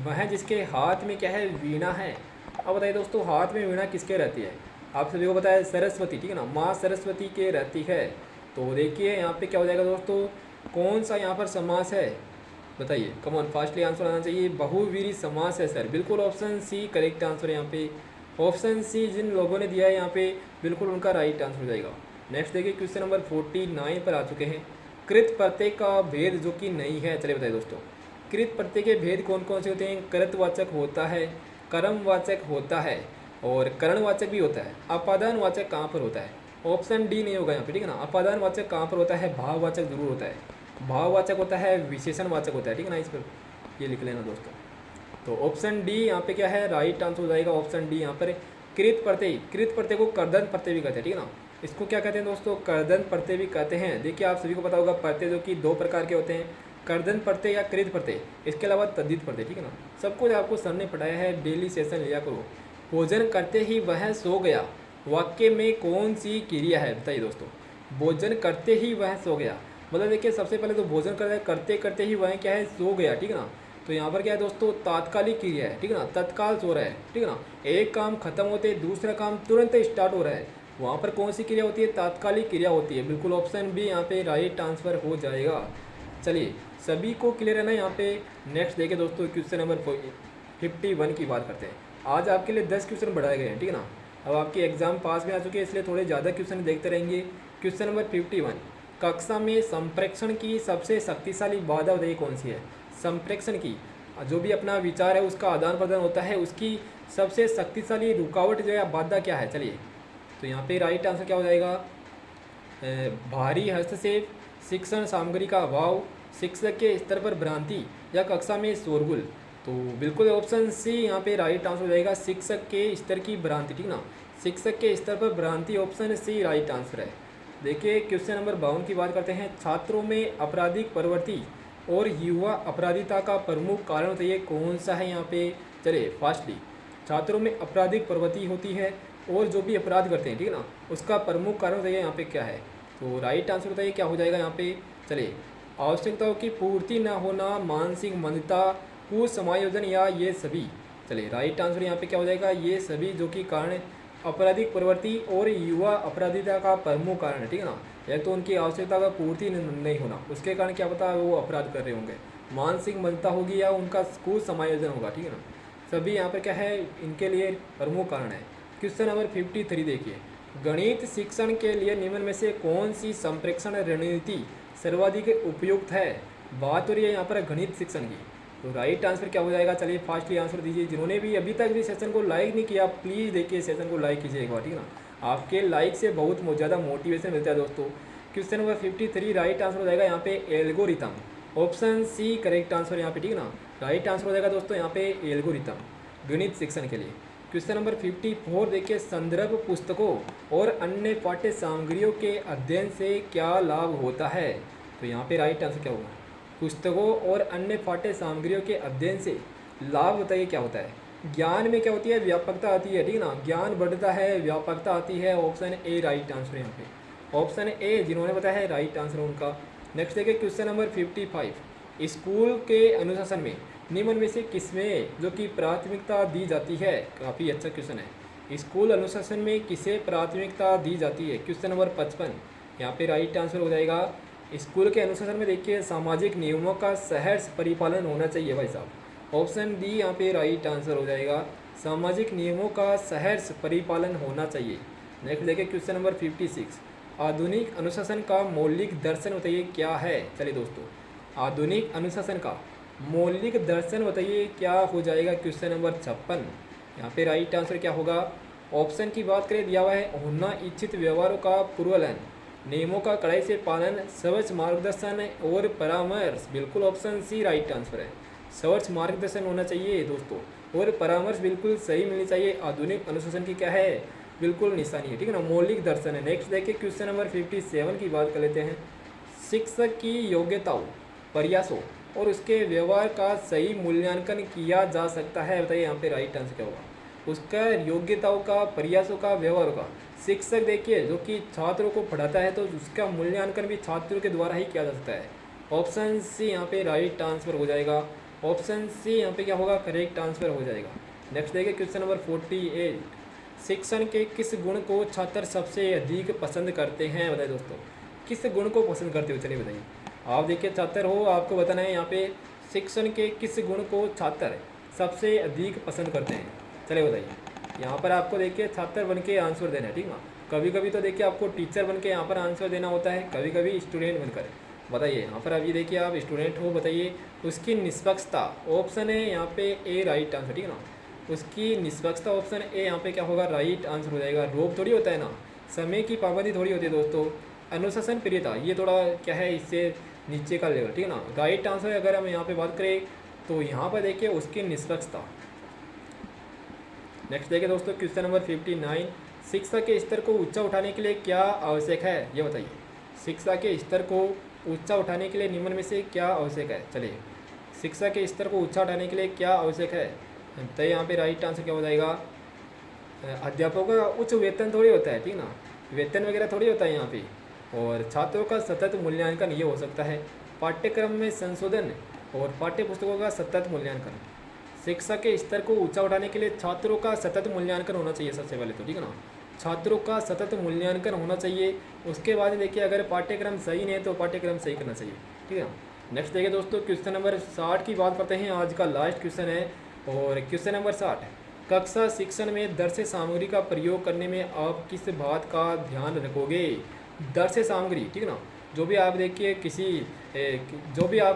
वह जिसके हाथ में क्या है, वीणा है। अब बताइए दोस्तों, हाथ में वीणा किसके रहती है, आप सभी को पता है सरस्वती, ठीक है ना, माँ सरस्वती के रहती है। तो देखिए यहाँ पे क्या हो जाएगा दोस्तों, कौन सा यहाँ पर समास है बताइए। कमॉन फास्टली आंसर आना चाहिए। बहुवीरी समास है सर, बिल्कुल ऑप्शन सी करेक्ट आंसर है यहाँ पे। ऑप्शन सी जिन लोगों ने दिया है यहाँ पे, बिल्कुल उनका राइट आंसर हो जाएगा। नेक्स्ट देखिए क्वेश्चन नंबर 49 पर आ चुके हैं। कृत प्रत्यय का भेद जो कि नहीं है, चलिए बताइए दोस्तों। कृत प्रत्यय के भेद कौन कौन से होते हैं। कृतवाचक होता है, कर्मवाचक होता है और करणवाचक भी होता है। अपादानवाचक कहाँ पर होता है, ऑप्शन डी नहीं होगा यहाँ पे, ठीक है ना। अपादानवाचक कहाँ पर होता है, भाववाचक जरूर होता है। भाववाचक होता है, विशेषणवाचक होता है, ठीक है ना। इस पर ये लिख लेना दोस्तों। तो ऑप्शन डी यहाँ पे क्या है, राइट आंसर हो जाएगा, ऑप्शन डी यहाँ पर। कृत प्रत्यय, कृत प्रत्यय को कर्दन प्रत्यय भी कहते हैं, ठीक है ना। इसको क्या कहते हैं दोस्तों, कर्दन प्रत्यय भी कहते हैं। देखिए आप सभी को पता होगा प्रत्यय जो कि 2 प्रकार के होते हैं, कर्दन प्रत्यय या कृत प्रत्यय, इसके अलावा तद्धित प्रत्यय, ठीक है ना। सब कुछ आपको सर ने पढ़ाया है, डेली सेशन लिया करो। भोजन करते ही वह सो गया, वाक्य में कौन सी क्रिया है बताइए दोस्तों। भोजन करते ही वह सो गया, मतलब देखिए सबसे पहले तो भोजन करते करते ही वह क्या है, सो गया, ठीक है ना। तो यहाँ पर क्या है दोस्तों, तात्कालिक क्रिया है, ठीक है ना, तत्काल सो रहा है, ठीक है ना। एक काम खत्म होते दूसरा काम तुरंत स्टार्ट हो रहा है, वहाँ पर कौन सी क्रिया होती है, तात्कालिक क्रिया होती है। बिल्कुल ऑप्शन बी यहाँ पे राइट आंसर हो जाएगा। चलिए सभी को क्लियर है ना यहाँ पे। नेक्स्ट देखिए दोस्तों क्वेश्चन नंबर 51 की बात करते हैं। आज आपके लिए 10 क्वेश्चन बढ़ाए गए हैं, ठीक है ना। अब आपके एग्जाम पास में आ चुके हैं, इसलिए थोड़े ज़्यादा क्वेश्चन देखते रहेंगे। क्वेश्चन नंबर 51, कक्षा में संप्रेक्षण की सबसे शक्तिशाली बाधा बताइए कौन सी है। संप्रेक्षण की, जो भी अपना विचार है उसका आदान प्रदान होता है, उसकी सबसे शक्तिशाली रुकावट जो है, बाधा क्या है। चलिए तो यहाँ पे राइट आंसर क्या हो जाएगा, भारी हस्तक्षेप, शिक्षण सामग्री का अभाव, शिक्षक के स्तर पर भ्रांति या कक्षा में शोरगुल। तो बिल्कुल ऑप्शन सी यहाँ पे राइट आंसर हो जाएगा, शिक्षक के स्तर की भ्रांति, ठीक ना, शिक्षक के स्तर पर भ्रांति, ऑप्शन सी राइट आंसर है। देखिए क्वेश्चन नंबर 52 की बात करते हैं। छात्रों में आपराधिक प्रवृत्ति और युवा अपराधिता का प्रमुख कारण तो ये कौन सा है यहाँ पे? चलिए फास्टली, छात्रों में आपराधिक प्रवृत्ति होती है और जो भी अपराध करते हैं, ठीक है ना, उसका प्रमुख कारण बताइए यहाँ पे क्या है? तो राइट आंसर बताइए क्या हो जाएगा यहाँ पे? चलिए, आवश्यकताओं की पूर्ति न होना, मानसिक मंदता, कुसमायोजन या ये सभी। चलिए राइट आंसर यहाँ पे क्या हो जाएगा? ये सभी, जो कि कारण आपराधिक प्रवृत्ति और युवा अपराधिता का प्रमुख कारण है, ठीक है ना। एक तो उनकी आवश्यकता का पूर्ति नहीं होना, उसके कारण क्या पता वो अपराध कर रहे होंगे, मानसिक मंदता होगी या उनका कुसमायोजन होगा, ठीक है ना। सभी यहाँ पर क्या है, इनके लिए प्रमुख कारण है। क्वेश्चन नंबर 53 देखिए, गणित शिक्षण के लिए निम्न में से कौन सी संप्रेषण रणनीति सर्वाधिक उपयुक्त है? बात हो रही है यहाँ पर गणित शिक्षण की। तो राइट आंसर क्या हो जाएगा? चलिए फास्टली आंसर दीजिए। जिन्होंने भी अभी तक भी सेशन को लाइक नहीं किया, प्लीज़ देखिए सेशन को लाइक कीजिए एक बार, ठीक है ना। आपके लाइक से बहुत ज़्यादा मोटिवेशन मिलता है दोस्तों। क्वेश्चन नंबर 53 राइट आंसर हो जाएगा यहाँ पे algorithm, option C correct answer यहाँ पे, ठीक है ना। राइट आंसर हो जाएगा दोस्तों यहाँ पे एल्गोरिथम, गणित शिक्षण के लिए। क्वेश्चन नंबर 54 देखिए, संदर्भ पुस्तकों और अन्य पाठ्य सामग्रियों के अध्ययन से क्या लाभ होता है? तो यहाँ पे राइट आंसर क्या होगा? पुस्तकों और अन्य पाठ्य सामग्रियों के अध्ययन से लाभ बताइए क्या होता है? ज्ञान में क्या होती है? व्यापकता आती है, ठीक है ना, ज्ञान बढ़ता है, व्यापकता आती है, ऑप्शन ए राइट आंसर यहाँ पे, ऑप्शन ए जिन्होंने बताया है राइट आंसर उनका। नेक्स्ट देखिए क्वेश्चन नंबर 55, स्कूल के अनुशासन में निम्न में से किसमें जो कि प्राथमिकता दी जाती है? काफ़ी अच्छा क्वेश्चन है। स्कूल अनुशासन में किसे प्राथमिकता दी जाती है? क्वेश्चन नंबर 55 यहाँ पे राइट आंसर हो जाएगा। स्कूल के अनुशासन में देखिए सामाजिक नियमों का सहर्ष परिपालन होना चाहिए भाई साहब, ऑप्शन डी यहाँ पे राइट आंसर हो जाएगा, सामाजिक नियमों का सहर्ष परिपालन होना चाहिए। नेक्स्ट देखिए क्वेश्चन नंबर 56, आधुनिक अनुशासन का मौलिक दर्शन बताइए क्या है? चलिए दोस्तों, आधुनिक अनुशासन का मौलिक दर्शन बताइए क्या हो जाएगा? क्वेश्चन नंबर 56 यहाँ पे राइट आंसर क्या होगा? ऑप्शन की बात करें दिया हुआ है, होना इच्छित व्यवहारों का पूर्वलन, नियमों का कड़ाई से पालन, स्वच्छ मार्गदर्शन और परामर्श। बिल्कुल ऑप्शन सी राइट आंसर है, स्वच्छ मार्गदर्शन होना चाहिए दोस्तों, और परामर्श बिल्कुल सही मिलनी चाहिए। आधुनिक अनुशासन की क्या है? बिल्कुल निशानी है, ठीक है ना, मौलिक दर्शन है। नेक्स्ट देखिए क्वेश्चन नंबर 57 की बात कर लेते हैं। शिक्षक की योग्यताओं, प्रयासों और उसके व्यवहार का सही मूल्यांकन किया जा सकता है, बताइए यहाँ पे राइट आंसर क्या होगा? उसका योग्यताओं का, प्रयासों का, व्यवहार का। शिक्षक देखिए जो कि छात्रों को पढ़ाता है तो उसका मूल्यांकन भी छात्रों के द्वारा ही किया जा सकता है, ऑप्शन सी यहाँ पे राइट आंसर हो जाएगा, ऑप्शन सी यहाँ पे क्या होगा? करेक्ट आंसर हो जाएगा। नेक्स्ट देखिए क्वेश्चन नंबर 48, शिक्षण के किस गुण को छात्र सबसे अधिक पसंद करते हैं? बताइए दोस्तों, किस गुण को पसंद करते हो? चलिए बताइए। आप देखिए छात्र हो, आपको बताना है यहाँ पे शिक्षण के किस गुण को छात्र सबसे अधिक पसंद करते हैं। चलिए बताइए। यहाँ पर आपको देखिए छात्र बन के आंसर देना है, ठीक ना। कभी कभी तो देखिए आपको टीचर बन के यहाँ पर आंसर देना होता है, कभी कभी स्टूडेंट बनकर। बताइए यहाँ पर अभी देखिए आप स्टूडेंट हो, बताइए उसकी निष्पक्षता, ऑप्शन है यहाँ पे ए राइट आंसर, ठीक है ना। उसकी निष्पक्षता ऑप्शन ए यहाँ पे क्या होगा? राइट आंसर हो जाएगा। रोब थोड़ी होता है ना, समय की पाबंदी थोड़ी होती है दोस्तों। अनुशासन प्रियता, ये थोड़ा क्या है, इससे नीचे का लेवल, ठीक है ना। राइट आंसर अगर हम यहाँ पे बात करें तो यहाँ पर देखिए उसकी निष्पक्षता। नेक्स्ट देखिए दोस्तों क्वेश्चन नंबर 59, शिक्षा के स्तर को ऊंचा उठाने के लिए क्या आवश्यक है? ये बताइए। शिक्षा के स्तर को ऊंचा उठाने के लिए निम्न में से क्या आवश्यक है? चलिए, शिक्षा के स्तर को ऊंचा उठाने के लिए क्या आवश्यक है? तो यहाँ पे राइट आंसर क्या हो जाएगा? अध्यापकों का उच्च वेतन थोड़ी होता है, ठीक ना, वेतन वगैरह थोड़ी होता है यहाँ पे। और छात्रों का सतत मूल्यांकन ये हो सकता है, पाठ्यक्रम में संशोधन और पाठ्य पुस्तकों का सतत मूल्यांकन। शिक्षा के स्तर को ऊंचा उठाने के लिए छात्रों का सतत मूल्यांकन होना चाहिए सबसे पहले तो, ठीक है ना। छात्रों का सतत मूल्यांकन होना चाहिए। उसके बाद देखिए अगर पाठ्यक्रम सही नहीं है तो पाठ्यक्रम सही करना चाहिए, ठीक है ना। नेक्स्ट देखिए दोस्तों क्वेश्चन नंबर 60 की बात करते हैं, आज का लास्ट क्वेश्चन है। और क्वेश्चन नंबर 60, कक्षा शिक्षण में दर्श सामग्री का प्रयोग करने में आप किस बात का ध्यान रखोगे? दर्श सामग्री, ठीक है ना, जो भी आप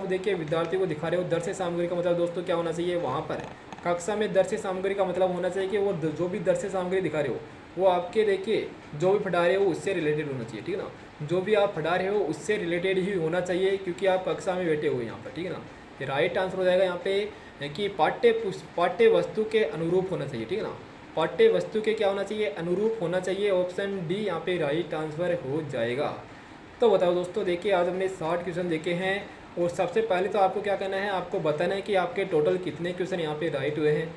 देखिए विद्यार्थी को दिखा रहे हो, दर्श सामग्री का मतलब दोस्तों क्या होना चाहिए? वहाँ पर कक्षा में दर्श सामग्री का मतलब होना चाहिए कि वो जो भी दर्श सामग्री दिखा रहे हो वो आपके देखिए जो भी पढ़ा रहे हो उससे रिलेटेड होना चाहिए, ठीक है ना। जो भी आप पढ़ा रहे हो उससे रिलेटेड ही होना चाहिए, क्योंकि आप कक्षा में बैठे हो यहाँ पर, ठीक है ना। ये राइट आंसर हो जाएगा यहाँ पे कि पाठ्य वस्तु के अनुरूप होना चाहिए, ठीक है ना। पाठ्य वस्तु के क्या होना चाहिए, अनुरूप होना चाहिए। ऑप्शन डी यहाँ पे राइट आंसर हो जाएगा। तो बताओ दोस्तों, देखिए आज हमने 60 क्वेश्चन देखे हैं और सबसे पहले तो आपको क्या करना है, आपको बताना है कि आपके टोटल कितने क्वेश्चन यहाँ पे राइट हुए हैं।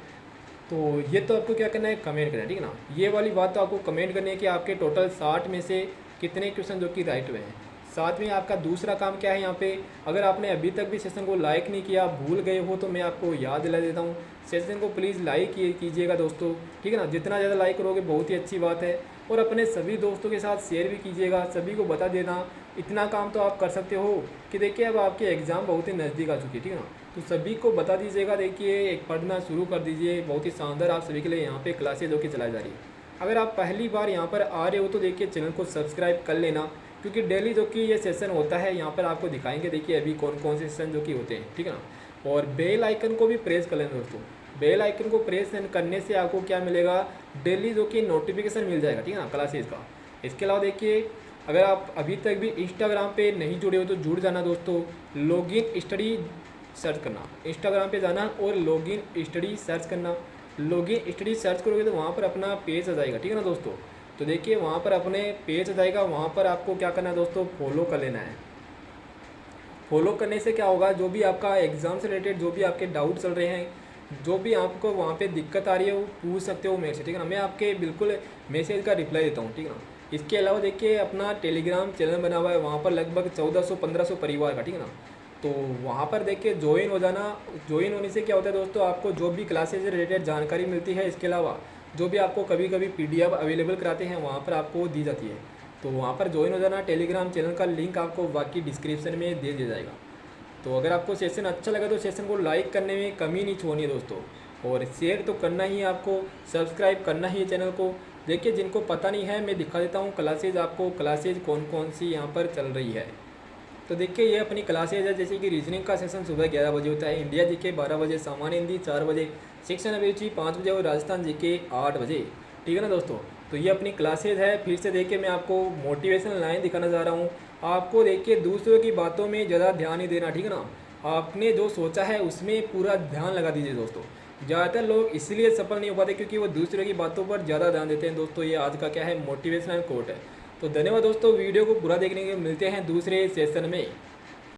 तो ये तो आपको क्या करना है, कमेंट करना है, ठीक है ना। ये वाली बात तो आपको कमेंट करनी है कि आपके टोटल 60 में से कितने क्वेश्चन जो कि राइट हुए हैं। साथ में आपका दूसरा काम क्या है यहाँ पे, अगर आपने अभी तक भी सेशन को लाइक नहीं किया, भूल गए हो, तो मैं आपको याद दिला देता हूँ, सेशन को प्लीज़ लाइक कीजिएगा दोस्तों, ठीक है ना। जितना ज़्यादा लाइक करोगे बहुत ही अच्छी बात है। और अपने सभी दोस्तों के साथ शेयर भी कीजिएगा, सभी को बता देना। इतना काम तो आप कर सकते हो कि देखिए अब आपके एग्ज़ाम बहुत ही नज़दीक आ चुकी है, ठीक है ना। तो सभी को बता दीजिएगा, देखिए एक पढ़ना शुरू कर दीजिए। बहुत ही शानदार आप सभी के लिए यहाँ पे क्लासेज होकर चलाई जा रही है। अगर आप पहली बार यहाँ पर आ रहे हो तो देखिए चैनल को सब्सक्राइब कर लेना, क्योंकि डेली जो कि ये सेशन होता है यहाँ पर आपको दिखाएंगे, देखिए अभी कौन कौन से सेशन जो कि होते हैं, ठीक है ना। और बेल आइकन को भी प्रेस कर लेना दोस्तों। बेल आइकन को प्रेस करने से आपको क्या मिलेगा, डेली जो कि नोटिफिकेशन मिल जाएगा, ठीक है ना, क्लासेज का। इसके अलावा देखिए अगर आप अभी तक भी इंस्टाग्राम पे नहीं जुड़े हो तो जुड़ जाना दोस्तों। लॉगिन स्टडी सर्च करना, इंस्टाग्राम पे जाना और लॉगिन स्टडी सर्च करना। लॉगिन स्टडी सर्च करोगे तो वहाँ पर अपना पेज आ जाएगा, ठीक है ना दोस्तों। तो देखिए वहाँ पर अपने पेज आ जाएगा, वहाँ पर आपको क्या करना है दोस्तों, फॉलो कर लेना है। फॉलो करने से क्या होगा, जो भी आपका एग्ज़ाम से रिलेटेड जो भी आपके डाउट चल रहे हैं, जो भी आपको वहाँ पे दिक्कत आ रही है वो पूछ सकते हो मेरे से, ठीक है ना। मैं आपके बिल्कुल मैसेज का रिप्लाई देता हूँ, ठीक है ना। इसके अलावा देखिए अपना टेलीग्राम चैनल बना हुआ है, वहाँ पर लगभग 1400-1500 परिवार का, ठीक है ना। तो वहाँ पर देखिए ज्वाइन हो जाना। ज्वाइन होने से क्या होता है दोस्तों, आपको जो भी क्लासेज से रिलेटेड जानकारी मिलती है, इसके अलावा जो भी आपको कभी कभी PDF अवेलेबल कराते हैं वहाँ पर आपको दी जाती है। तो वहाँ पर ज्वाइन हो जाना। टेलीग्राम चैनल का लिंक आपको बाकी डिस्क्रिप्शन में दे दिया जाएगा। तो अगर आपको सेशन अच्छा लगा तो सेशन को लाइक करने में कमी नहीं छोड़नी है दोस्तों, और शेयर तो करना ही है आपको, सब्सक्राइब करना ही है चैनल को। देखिए जिनको पता नहीं है मैं दिखा देता हूँ क्लासेज आपको, क्लासेज कौन कौन सी यहाँ पर चल रही है। तो देखिए ये अपनी क्लासेज है, जैसे कि रीजनिंग का सेशन सुबह 11 बजे होता है, इंडिया जीके 12 बजे, सामान्य हिंदी 4 बजे, शिक्षण अभिरुचि 5 बजे और राजस्थान जीके 8 बजे, ठीक है ना दोस्तों। तो ये अपनी क्लासेज है। फिर से देखिए मैं आपको मोटिवेशनल लाइन दिखाना चाह रहा हूँ। आपको देखिए दूसरों की बातों में ज़्यादा ध्यान नहीं देना, ठीक है ना। आपने जो सोचा है उसमें पूरा ध्यान लगा दीजिए दोस्तों। ज़्यादातर लोग इसलिए सफल नहीं हो पाते क्योंकि वो दूसरे की बातों पर ज़्यादा ध्यान देते हैं दोस्तों। ये आज का क्या है, मोटिवेशनल कोट है। तो धन्यवाद दोस्तों, वीडियो को पूरा देखने के लिए। मिलते हैं दूसरे सेशन में।